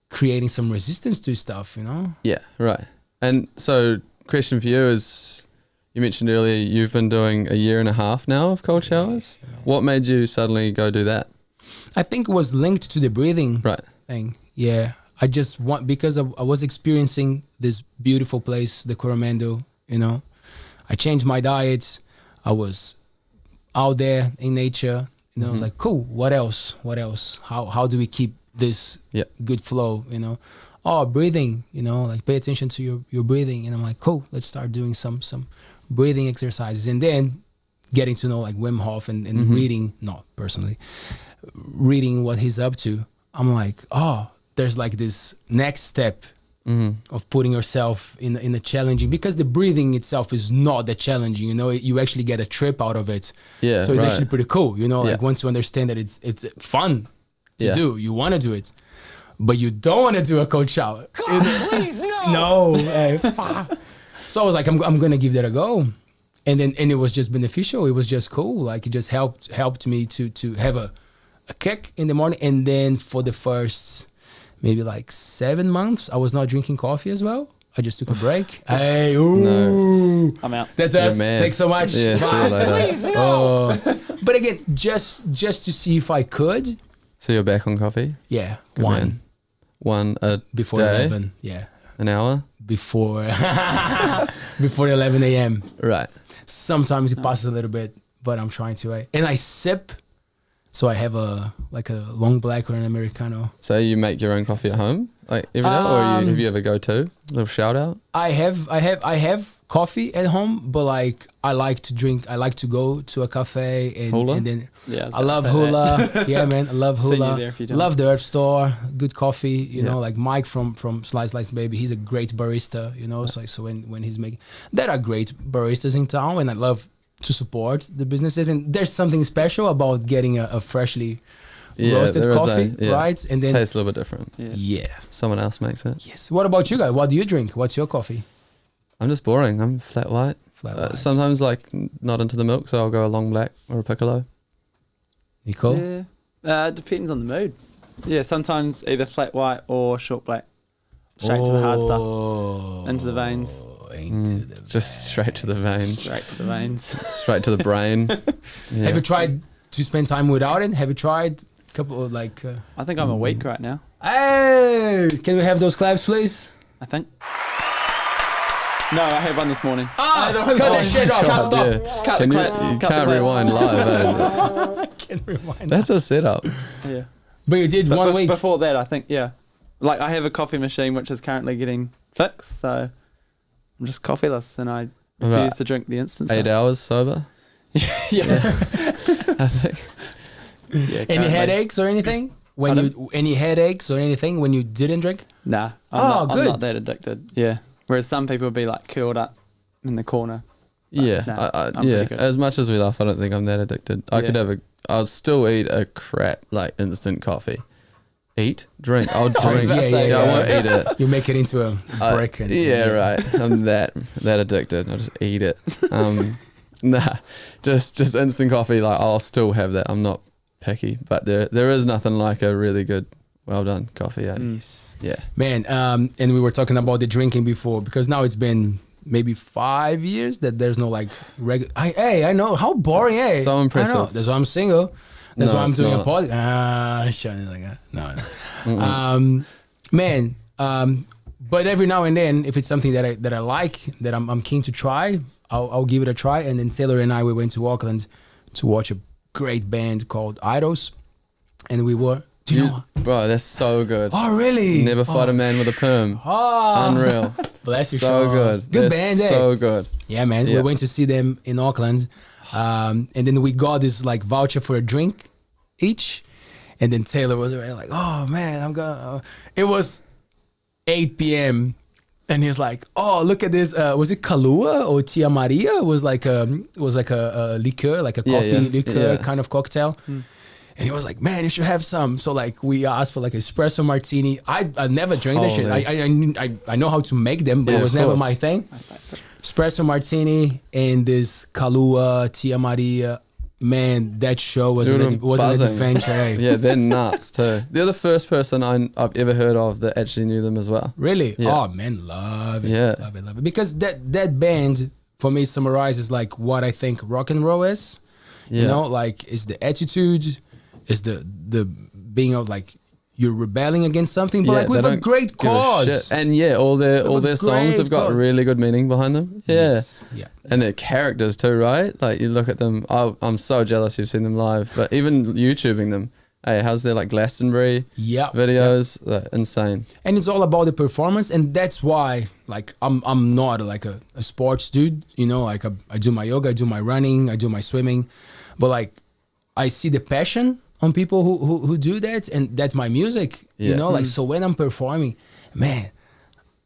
creating some resistance to stuff, you know? Yeah, right. And so question for you is, you mentioned earlier you've been doing 1.5 years now of cold showers. What made you suddenly go do that? I think it was linked to the breathing thing. Yeah. I just want, because I was experiencing this beautiful place, the Coromandel, you know. I changed my diet. I was out there in nature. You know, I was like, cool, what else? How do we keep this good flow, you know? Oh, breathing, you know, like pay attention to your breathing. And I'm like, cool, let's start doing some breathing exercises. And then getting to know like Wim Hof and reading, not personally, reading what he's up to. I'm like, oh, there's like this next step of putting yourself in a challenging, because the breathing itself is not that challenging, you know, you actually get a trip out of it. Yeah. So it's actually pretty cool, you know, like once you understand that it's fun to do, you want to do it. But you don't want to do a cold shower. God, please, no. So I was like, I'm gonna give that a go, and it was just beneficial. It was just cool. Like it just helped me to have a kick in the morning. And then for the first maybe like 7 months, I was not drinking coffee as well. I just took a break. Hey, ooh, I'm out. That's us. Thanks so much. Yeah, see you later. But again, just to see if I could. So you're back on coffee? Yeah, Good one a before day? 11. Yeah, an hour before 11 a.m. Right. Sometimes it passes a little bit, but I'm trying to. And I sip, so I have a long black or an Americano. So you make your own coffee at home, like every day, or have you ever go to? A little shout out. I have coffee at home, but like I like to go to a cafe and then I love hula. Yeah, man, I love hula. Love the Earth Store, good coffee. You know, like Mike from Slice Baby, he's a great barista. You know, so when he's making, there are great baristas in town, and I love to support the businesses. And there's something special about getting a freshly roasted coffee, right? And then tastes a little bit different. Yeah, someone else makes it. Yes. What about you guys? What do you drink? What's your coffee? I'm just boring. I'm flat white. Sometimes like not into the milk, so I'll go a long black or a piccolo. Nico? Yeah, it depends on the mood. Yeah, sometimes either flat white or short black. Straight to the hard stuff. Into the veins. Just straight to the veins. Straight to the veins. Straight to the brain. Yeah. Have you tried to spend time without it? Have you tried a couple of like... I think I'm a week right now. Hey! Can we have those claps, please? I think. No, I had one this morning. Cut that shit off. Can't stop. Yeah. Cut the claps. You can't rewind live. Can't rewind. That's a setup. Yeah. But you did 1 week. Before that, I think, like I have a coffee machine which is currently getting fixed, so I'm just coffeeless and I refuse to drink the instant 8 stuff. hours sober? I think. Yeah, Any currently. headaches or anything? Any headaches or anything when you didn't drink? Nah, Oh, I'm good. not that addicted. Yeah. Whereas some people would be like curled up in the corner. But Yeah, nah, I'm yeah. pretty good. As much as we laugh, I don't think I'm that addicted. I'll still eat a crap like instant coffee. Drink. I'll drink. Yeah, I won't eat it. You make it into a brick. Right. I'm that addicted. I'll just eat it. Nah, just instant coffee. Like I'll still have that. I'm not picky, but there is nothing like a really good, well done coffee. Yeah. Man, and we were talking about the drinking before because now it's been maybe 5 years that there's no like regular. I know how boring. Hey, So impressive. I know. That's why I'm single. That's No, why I'm it's doing not. a podcast. Shut like that. No. But every now and then, if it's something that I like, that I'm keen to try, I'll give it a try. And then Taylor and I, we went to Auckland to watch a great band called Idols, and we were. Do you know? Bro, that's so good. Oh, really? Never fight a man with a perm. Oh, Unreal. bless you, So Sean. good. Good They're band, eh? So good. Yeah, man. We Yeah. went to see them in Auckland, and then we got this like voucher for a drink each, and then Taylor was already like, "Oh man, I'm gonna." It was 8 p.m. and he's like, "Oh, look at this! Was it Kahlua or Tia Maria? It was like a liqueur, like a coffee liqueur kind of cocktail." And he was like, "Man, you should have some." So like we asked for like espresso martini. I never drank that shit. I know how to make them, but Yeah, it was of never course. my thing. Espresso martini and this Kahlua, Tia Maria. Man, that show was an Dude, I'm an buzzing. adventure. Eh? Yeah, they're nuts too. They're the first person I've ever heard of that actually knew them as well. Really? Yeah. Oh man, love it. Yeah. Love it. Because that band for me summarizes like what I think rock and roll is. Yeah. You know, like is the attitude, is the being of like you're rebelling against something, but Yeah, like with they a don't great give a cause. shit. And yeah, all their songs have got cause. really good meaning behind them. Yeah. Yes. Yeah. And their characters too, right? Like you look at them. I'm so jealous you've seen them live, but even YouTubing them. Hey, how's their like Glastonbury Yeah. videos? Like, insane. And it's all about the performance, and that's why like I'm not like a sports dude, you know, like I do my yoga, I do my running, I do my swimming, but like I see the passion on people who do that, and that's my music, you Yeah. know, like so when I'm performing, man,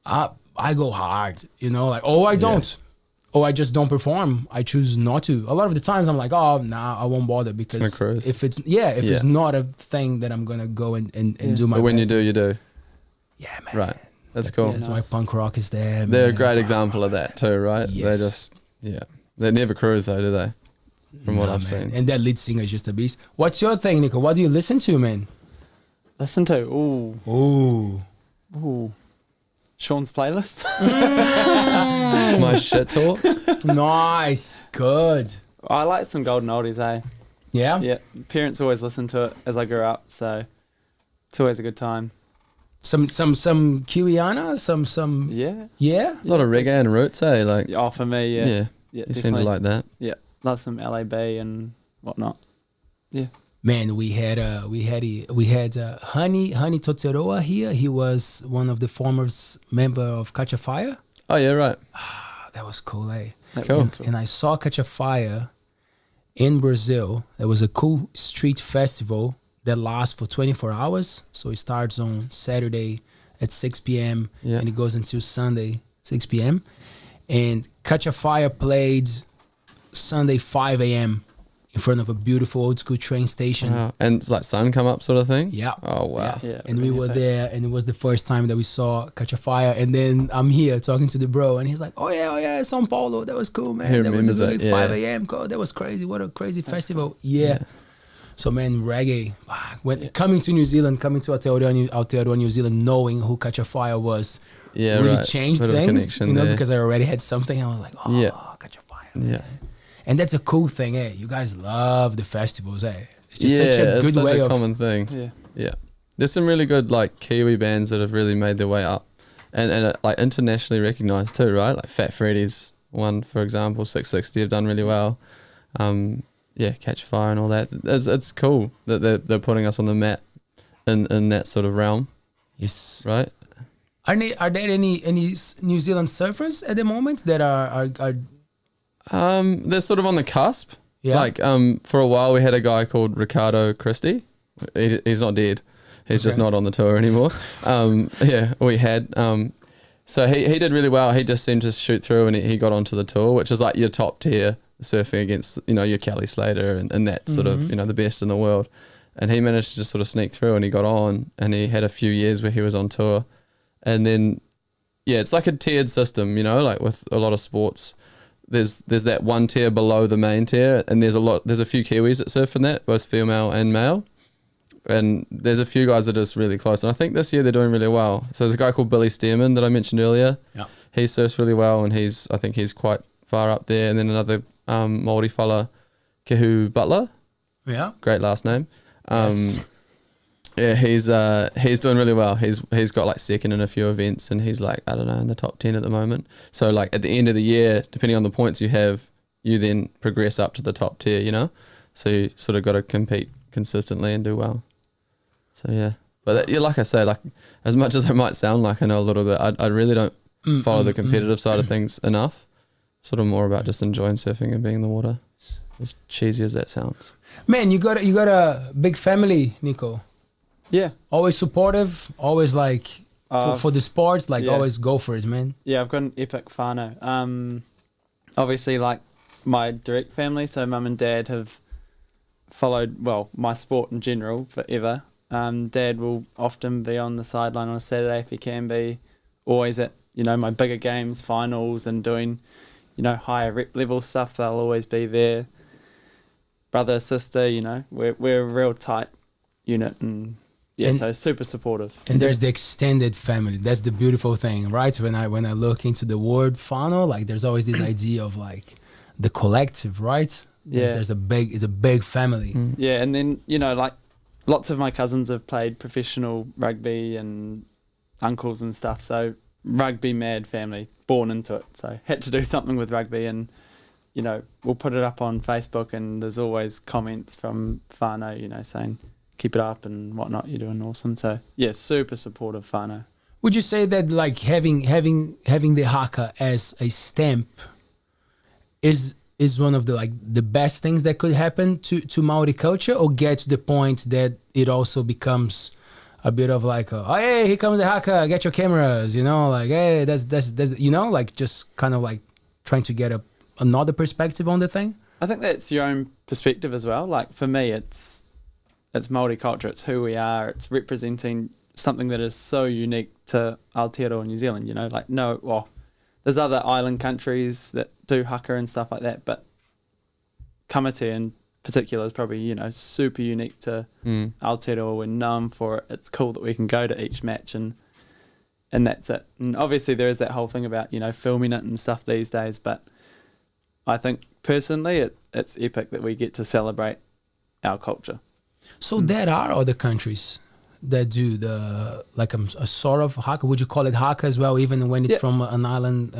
I go hard, you know, like I don't. Or I just don't perform. I choose not to. A lot of the times I'm like, oh, nah, I won't bother because cruise. if it's not a thing that I'm gonna go and do my But when best. you do. Yeah, man. Right. That's cool. That's why punk rock is there. They're a man. great example of that too, right? Yes. They never cruise though, do they? From what Nah, I've man. seen. And that lead singer is just a beast. What's your thing, Nico? What do you listen to, man? Listen to, Ooh. Sean's playlist. My shit talk. Nice. Good. I like some golden oldies, eh? Yeah? Yeah. Parents always listened to it as I grew up, so it's always a good time. Some Kiwiana? Some Yeah. Yeah? A lot of reggae and roots, eh? Like Oh, for me, yeah. yeah. Yeah, You seem to definitely. like that. Yeah. Love some LAB and whatnot. Yeah. Man, we had Honey Aotearoa here. He was one of the former member of Catch a Fire. Oh yeah, right. That was cool, eh? That Cool. was And I saw Catch a Fire in Brazil. There was a cool street festival that lasts for 24 hours. So it starts on Saturday at 6 p.m. Yeah. and it goes until Sunday, 6 p.m. And Catch a Fire played Sunday 5 a.m. in front of a beautiful old school train station. Wow. And it's like sun come up sort of thing? Yeah. Oh wow. Yeah. And we really were epic. there, and it was the first time that we saw Catch a Fire. And then I'm here talking to the bro, and he's like, "Oh yeah, São Paulo, that was cool, man. He That was a remembers it, really yeah. 5 a.m. call. That was crazy. What a crazy festival. Yeah. So man, reggae. When coming to New Zealand, coming to Aotearoa, New Zealand, knowing who Catch a Fire was, Yeah, really right. changed Bit of a things. connection You know, there. because I already had something. I was like, oh, Yeah. Catch a Fire. Yeah. And that's a cool thing, eh? You guys love the festivals, eh? It's just Yeah, such a it's good such way a of common thing. Yeah. Yeah. There's some really good like Kiwi bands that have really made their way up and like internationally recognized too, right? Like Fat Freddy's one, for example, 660 have done really well. Yeah, Catch Fire and all that. It's cool that they're putting us on the map in that sort of realm, yes. right? Are there any New Zealand surfers at the moment that are They're sort of on the cusp. Yeah. Like for a while we had a guy called Ricardo Christie. He's not dead. He's just not on the tour anymore. We had. So he did really well. He just seemed to shoot through, and he got onto the tour, which is like your top tier surfing against, your Kelly Slater and that sort of, the best in the world. And he managed to just sort of sneak through, and he got on, and he had a few years where he was on tour. And then, it's like a tiered system, like with a lot of sports. There's that one tier below the main tier, and there's a few Kiwis that surf in that, both female and male. And there's a few guys that are just really close. And I think this year they're doing really well. So there's a guy called Billy Stearman that I mentioned earlier. Yeah. He surfs really well, and I think he's quite far up there. And then another Māori fella, Kehu Butler. Yeah. Great last name. Yes. Yeah, he's doing really well. He's got like second in a few events, and he's like, I don't know, in the top 10 at the moment. So like at the end of the year, depending on the points you have, you then progress up to the top tier, So you sort of got to compete consistently and do well. So yeah, but like I say, like as much as I might sound like I know a little bit, I really don't follow the competitive side of things enough. Sort of more about just enjoying surfing and being in the water. As cheesy as that sounds. Man, you got a big family, Nico. Yeah. Always supportive. Always like for the sports. Like always go for it, man. Yeah, I've got an epic whanau. Obviously, like my direct family, so mum and dad have followed my sport in general forever. Dad will often be on the sideline on a Saturday if he can be, always at my bigger games, finals, and doing higher rep level stuff. They'll always be there. Brother, sister, we're a real tight unit, and so super supportive. And there's the extended family. That's the beautiful thing, right? When I look into the word whanau, like there's always this idea of like the collective, right? It's a big family. Yeah, and then like lots of my cousins have played professional rugby and uncles and stuff. So rugby mad family, born into it. So had to do something with rugby, and we'll put it up on Facebook, and there's always comments from whanau, saying keep it up and whatnot. You're doing awesome. So yeah, super supportive whanau. Would you say that like having the haka as a stamp is one of the best things that could happen to Maori culture, or get to the point that it also becomes a bit of like, hey, here comes the haka, get your cameras, like, hey, that's like just kind of like trying to get another perspective on the thing? I think that's your own perspective as well. Like for me, it's Māori culture, it's who we are, it's representing something that is so unique to Aotearoa New Zealand, there's other island countries that do haka and stuff like that, but Kamite in particular is probably, super unique to Aotearoa. We're known for it. It's cool that we can go to each match and that's it. And obviously there is that whole thing about, filming it and stuff these days, but I think personally it's epic that we get to celebrate our culture. So there are other countries that do a sort of haka. Would you call it haka as well, even when it's from an island?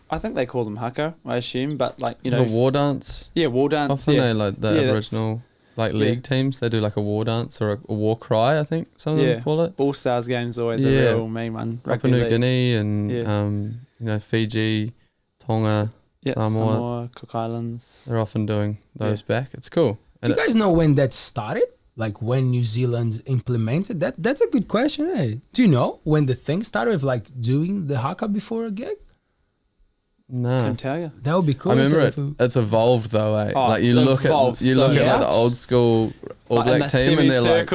I think they call them haka, I assume, but like the war dance. Yeah, war dance. Often they like the original league teams. They do like a war dance or a war cry. I think some of them call it. All Stars games always a real main one. Papua New Guinea and Fiji, Tonga, Samoa, Cook Islands. They're often doing those back. It's cool. Do you guys know when that started? Like when New Zealand implemented that? That's a good question. Eh? Do you know when the thing started of like doing the haka before a gig? No, I can tell you. That would be cool. I remember it's evolved though. Eh? Like you look at like the old school All Black team, and they're like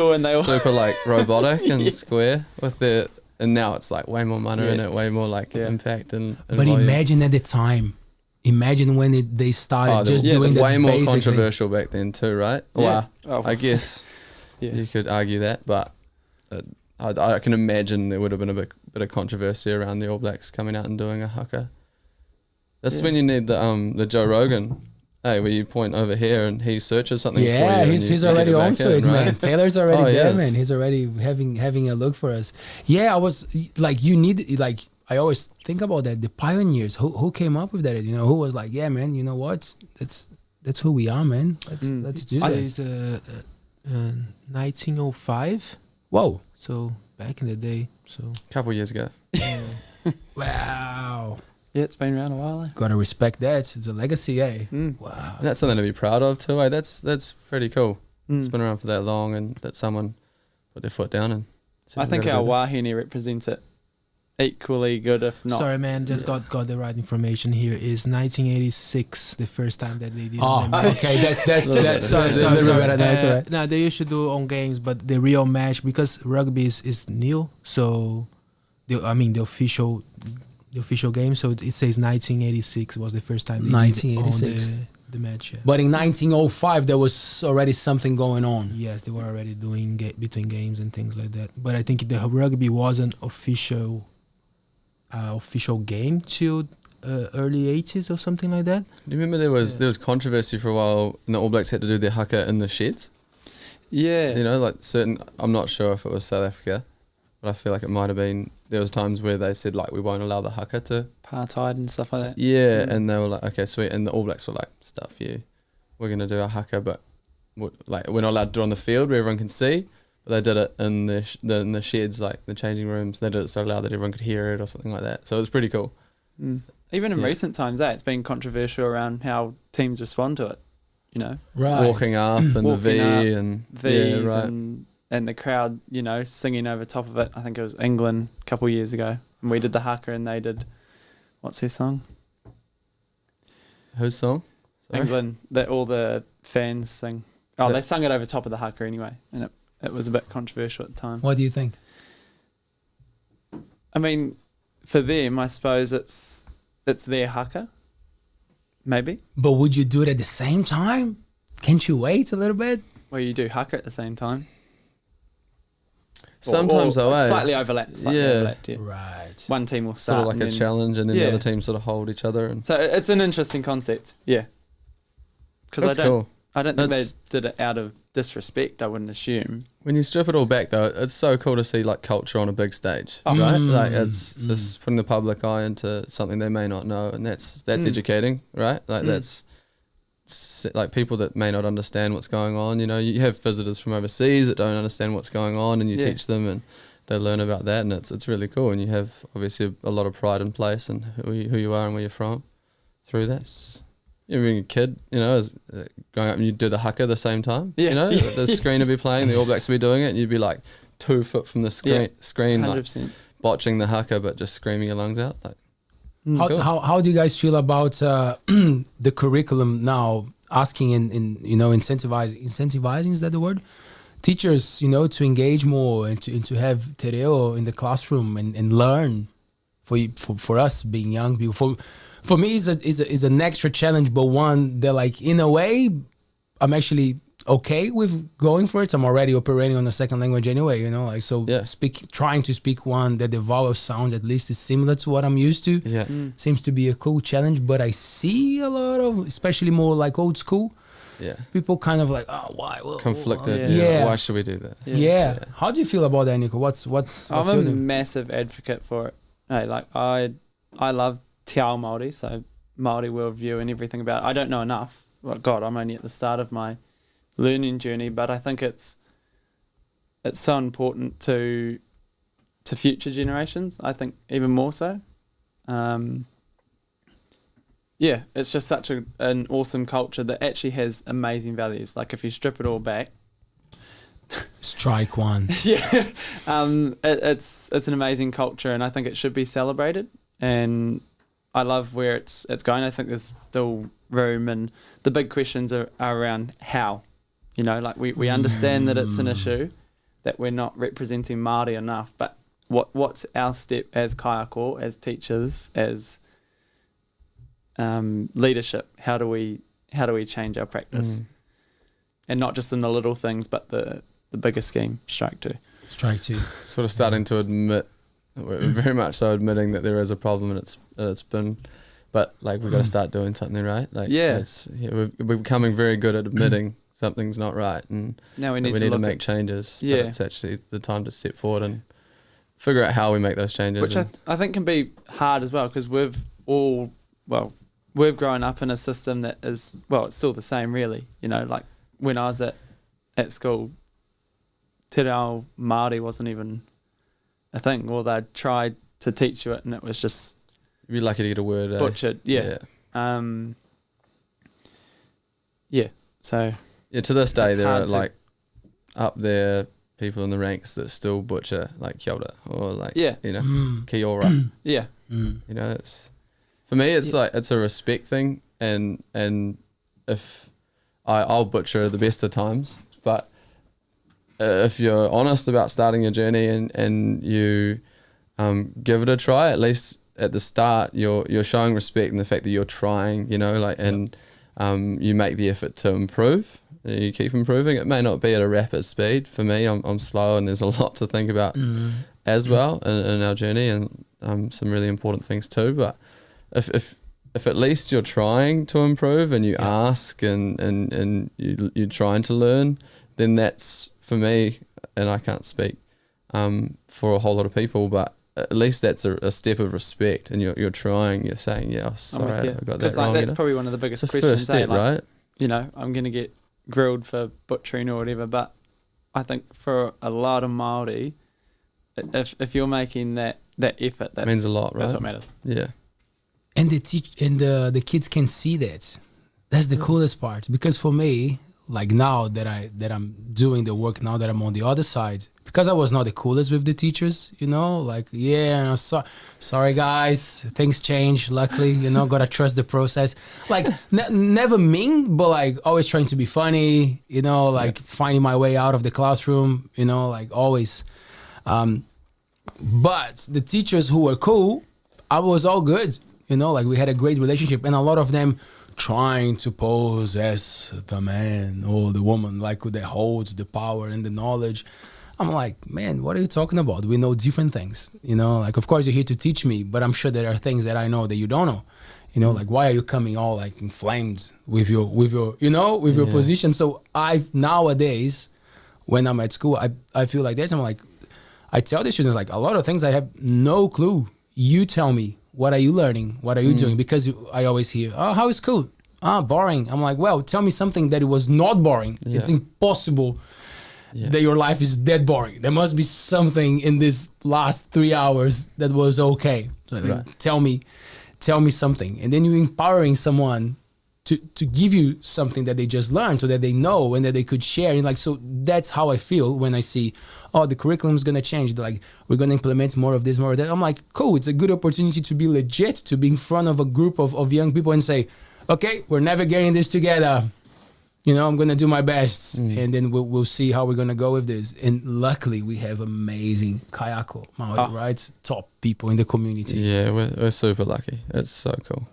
super like robotic and square with their, and now it's like way more money in it, way more like impact and but volume. Imagine at the time. Imagine when they started doing that. Way more basic controversial back then too, right? Yeah. Well, I guess you could argue that, but I can imagine there would have been a bit of controversy around the All Blacks coming out and doing a haka. That's when you need the Joe Rogan, where you point over here and he searches something for you. Yeah, he's already onto it, man. Right? Taylor's already there, man. He's already having a look for us. Yeah, I was like, you need like. I always think about that. The pioneers, who came up with that? Who was like, yeah, man. You know what? That's who we are, man. Let's do that. It's 1905. Whoa! So back in the day, so a couple years ago. Wow. Yeah, it's been around a while. Gotta respect that. It's a legacy, eh? Wow. That's something to be proud of too, eh? That's pretty cool. It's been around for that long, and that someone put their foot down and I think our wahine represents it equally good, if not. Sorry, man, just got the right information here. Is 1986 the first time that they did? Oh, okay. That's sorry. No, they used to do on games, but the real match, because rugby is new, so the official game. So it says 1986 was the first time they did on the match. Yeah. But in 1905, there was already something going on. Yes, they were already doing between games and things like that. But I think the rugby wasn't official game till early 80s or something like that. Do you remember there was controversy for a while, and the All Blacks had to do their haka in the sheds? Yeah. You know, like I'm not sure if it was South Africa, but I feel like it might have been. There was times where they said, like, we won't allow the haka to... Apartheid and stuff like that. Yeah, and they were like, okay, sweet. And the All Blacks were like, stuff you. We're going to do our haka, but we're not allowed to do it on the field where everyone can see. But they did it in the sheds, like the changing rooms. They did it so loud that everyone could hear it or something like that. So it was pretty cool. Even in recent times, it's been controversial around how teams respond to it, you know. Right. Walking up and the V and... V's yeah, right. and the crowd, you know, singing over top of it. I think it was England a couple of years ago. And we did the haka and they did... What's their song? Whose song? Sorry? England, that all the fans sing. Oh, they sung it over top of the haka anyway. And it was a bit controversial at the time. What do you think? I mean, for them, I suppose it's their haka, maybe. But would you do it at the same time? Can't you wait a little bit? Well, you do haka at the same time. Sometimes or though, slightly overlapped. Yeah. Right. One team will start. Sort of like a challenge, and then the other team sort of hold each other. And so it's an interesting concept, yeah. Because I don't think they did it out of disrespect, I wouldn't assume. When you strip it all back though, it's so cool to see like culture on a big stage, right? Like it's just putting the public eye into something they may not know, and that's educating, right? Like that's like people that may not understand what's going on. You know, you have visitors from overseas that don't understand what's going on, and you teach them, and they learn about that, and it's really cool. And you have obviously a lot of pride in place and who you are and where you're from through that. You being a kid, you know, going up and you do the haka at the same time. You know, the screen would be playing, the All Blacks would be doing it, and you'd be like 2 foot from the screen, 100%. like botching the haka, but just screaming your lungs out. Like, how do you guys feel about the curriculum now? Asking in you know, incentivizing, is that the word? Teachers, you know, to engage more and to have te reo in the classroom and learn. For us being young people, for me is an extra challenge, but one that, like, in a way, I'm actually okay with going for it. I'm already operating on a second language anyway, you know, like, so trying to speak one that the vowel sound at least is similar to what I'm used to. Seems to be a cool challenge, but I see a lot of, especially more like old school, people kind of like, oh, why? Well, conflicted. Why should we do this? Yeah. How do you feel about that, Nico? What's I'm a massive advocate for it. Hey, like I love te ao Māori, so Māori worldview and everything about it. I don't know enough. Well, God, I'm only at the start of my learning journey, but I think it's so important to future generations. I think even more so. It's just such an awesome culture that actually has amazing values. Like, if you strip it all back, strike one. It's an amazing culture, and I think it should be celebrated. And I love where it's going. I think there's still room, and the big questions are around how. You know, like we understand that it's an issue, that we're not representing Māori enough, but what's our step as kaiako, as teachers, as leadership? How do we change our practice? And not just in the little things, but the bigger scheme. Strike two. Sort of starting to admit, very much so admitting that there is a problem, and it's been, but like we've got to start doing something, right? Like we're becoming very good at admitting something's not right, and now we need to make changes. But it's actually the time to step forward and figure out how we make those changes. Which I think can be hard as well, because we've grown up in a system that is, it's still the same really. You know, like when I was at school, te reo Māori wasn't even a thing, or they tried to teach you it, and it was just You'd be lucky to get a word. butchered. Yeah. So Yeah, to this day, It's there are hard to- like up there people in the ranks that still butcher like kia ora or like, Yeah. you know, kia ora. yeah, You know, it's for me, it's like it's a respect thing, and if I'll butcher the best of times, but if you're honest about starting your journey and you give it a try, at least at the start, you're showing respect in the fact that you're trying, you know, like, and you make the effort to improve. You keep improving. It may not be at a rapid speed. For me, I'm slow, and there's a lot to think about as well in our journey, and some really important things too. But if at least you're trying to improve and you ask and you're trying to learn, then that's, for me, and I can't speak for a whole lot of people, but at least that's a step of respect, and you're trying. You're saying, yeah, oh, sorry, I got that because wrong. that's you know? probably one of the biggest It's the questions. first step, like, right? you know, I'm going to get grilled for butchering or whatever, but I think for a lot of Māori, if you're making that effort, that means a lot, That's right? what matters. Yeah. And the kids can see that. That's the coolest part, because for me, like now that I'm doing the work, now that I'm on the other side, because I was not the coolest with the teachers, you know, like, yeah, sorry guys, things change, luckily, you know, gotta trust the process. Like never mean, but like always trying to be funny, you know, like finding my way out of the classroom, you know, like always. But the teachers who were cool, I was all good, you know, like we had a great relationship, and a lot of them trying to pose as the man or the woman, like that holds the power and the knowledge. I'm like, man, what are you talking about? We know different things, you know, like, of course you're here to teach me, but I'm sure there are things that I know that you don't know, you know, like, why are you coming all like inflamed with your, you know, with your position? So nowadays, when I'm at school, I feel like this. I'm like, I tell the students, like, a lot of things I have no clue. You tell me, what are you learning? What are you doing? Because I always hear, oh, how is school? Boring. I'm like, well, tell me something that it was not boring. Yeah. It's impossible that your life is that boring. There must be something in this last 3 hours that was okay. So like, tell me something. And then you're empowering someone to give you something that they just learned, so that they know and that they could share. And like, so that's how I feel when I see, oh, the curriculum is going to change. They're like, we're going to implement more of this, more of that. I'm like, cool. It's a good opportunity to be legit, to be in front of a group of young people and say, okay, we're navigating this together. You know, I'm going to do my best. And then we'll see how we're going to go with this. And luckily we have amazing kayako Māori, right? Top people in the community. Yeah, we're super lucky. It's so cool.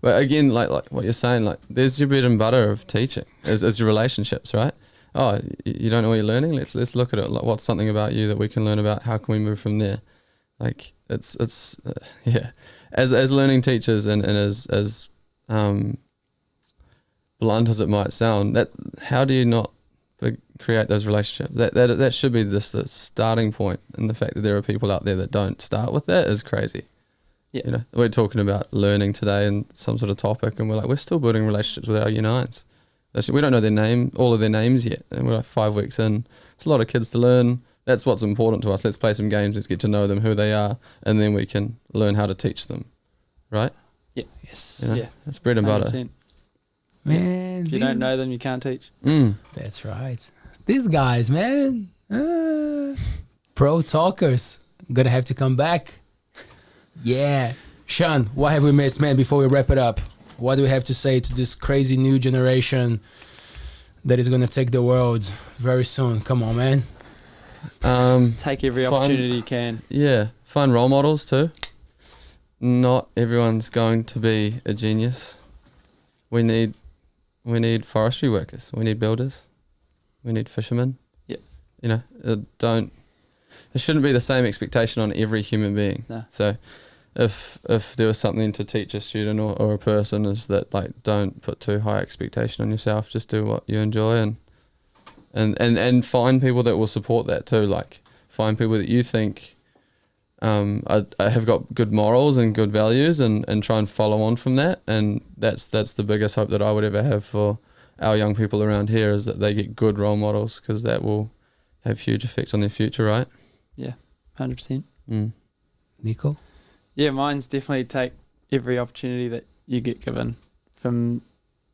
But again, like what you're saying, like, there's your bread and butter of teaching is your relationships, right? Oh, you don't know what you're learning? Let's look at it. Like, what's something about you that we can learn about? How can we move from there? Like, it's as learning teachers and as blunt as it might sound, that how do you not create those relationships? That should be the starting point, and the fact that there are people out there that don't start with that is crazy. Yeah. You know, we're talking about learning today and some sort of topic, and we're still building relationships with our U9s. We don't know all of their names yet, and we're like 5 weeks in. It's a lot of kids to learn. That's what's important to us. Let's play some games. Let's get to know them, who they are, and then we can learn how to teach them, right? Yeah. Yes. You know, Yeah. that's bread and butter. 100%. Man, If you don't know them, you can't teach. That's right. These guys, man. Pro talkers. Gonna have to come back. Yeah. Sean, what have we missed, man, before we wrap it up? What do we have to say to this crazy new generation that is gonna take the world very soon? Come on, man. Take every opportunity you can. Yeah, find role models too. Not everyone's going to be a genius. We need forestry workers. We need builders. We need fishermen. Yeah. You know, there shouldn't be the same expectation on every human being. No. So if there was something to teach a student or a person, is that, like, don't put too high expectation on yourself. Just do what you enjoy, and find people that will support that too. Like, find people that you think I have got good morals and good values, and try and follow on from that. And that's the biggest hope that I would ever have for our young people around here, is that they get good role models, because that will have huge effects on their future, right? Yeah, 100%. Nico? Yeah, mine's definitely every opportunity that you get given, from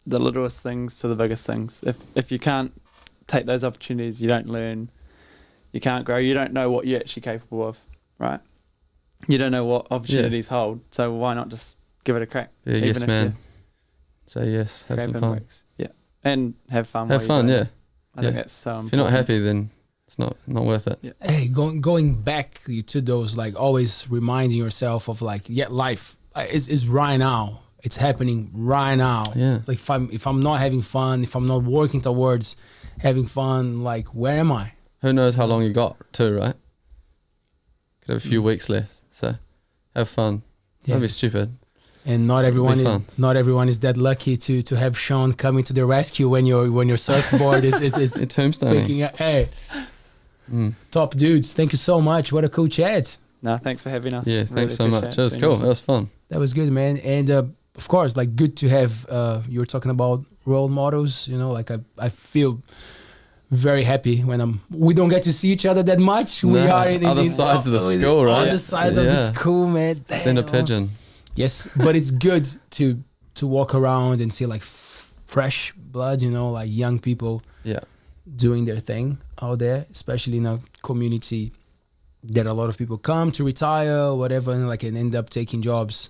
the littlest things to the biggest things. If you can't take those opportunities, you don't learn, you can't grow, you don't know what you're actually capable of, right? You don't know what opportunities hold, so why not just give it a crack? Yeah, even yes, if man. you're Say yes, have some grabbing fun. bricks. Yeah, and have fun. Have while fun, you're yeah. doing it. I think that's so important. If you're not happy, then it's not worth it. Yeah. Hey, going back to those, like, always reminding yourself of, like, life is right now. It's happening right now. Yeah. Like, if I'm not having fun, if I'm not working towards having fun, like, where am I? Who knows how long you got too, right? Could have a few weeks left, so have fun. Yeah. Don't be stupid. And not fun. everyone is that lucky to have Sean coming to the rescue when your surfboard is Tombstone. picking up. Hey, top dudes, thank you so much. What a cool chat. No, thanks for having us. Yeah, Really thanks so appreciate much. it. That was It's been cool. awesome. That was fun. That was good, man. And of course, like, good to have. You were talking about role models. You know, like, I feel very happy when we don't get to see each other that much. We No, are in other sides of the school, right? Other sides of the Yeah. school, man. Send a Damn. pigeon. Yes, but it's good to walk around and see, like, fresh blood, you know, like young people Yeah. doing their thing out there, especially in a community that a lot of people come to retire or whatever, and, like, and end up taking jobs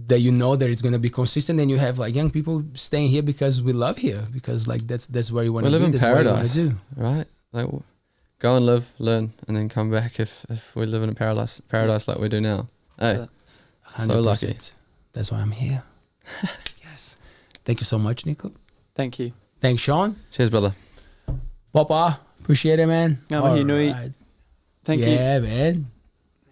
that you know that it's going to be consistent. And you have, like, young people staying here because we love here, because, like, that's where you want We to live be. in That's what you want paradise, to do. right? Like, go and live, learn, and then come back if we live in a paradise like we do now. Hey, So, so lucky. 100%. That's why I'm here. Yes. Thank you so much, Nico. thank you. Thanks, Sean. Cheers, brother. Papa, appreciate it, man. Ngā mihi nui. Alright. Thank you. Yeah, man.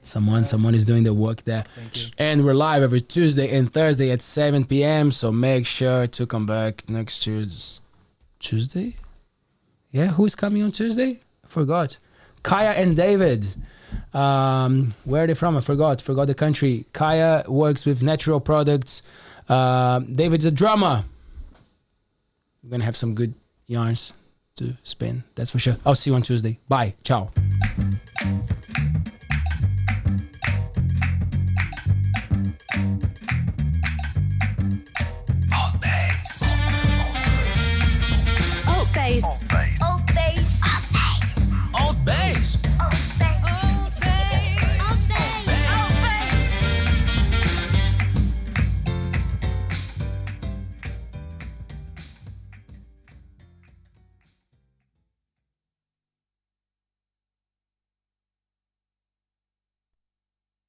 Someone is doing the work there. Thank you. And we're live every Tuesday and Thursday at 7 p.m. So make sure to come back next Tuesday. Yeah, who is coming on Tuesday? I forgot. Kaya and David. Where are they from? I forgot the country. Kaya works with natural products. David's a drummer. We're gonna have some good yarns to spin. That's for sure. I'll see you on Tuesday. Bye. Ciao.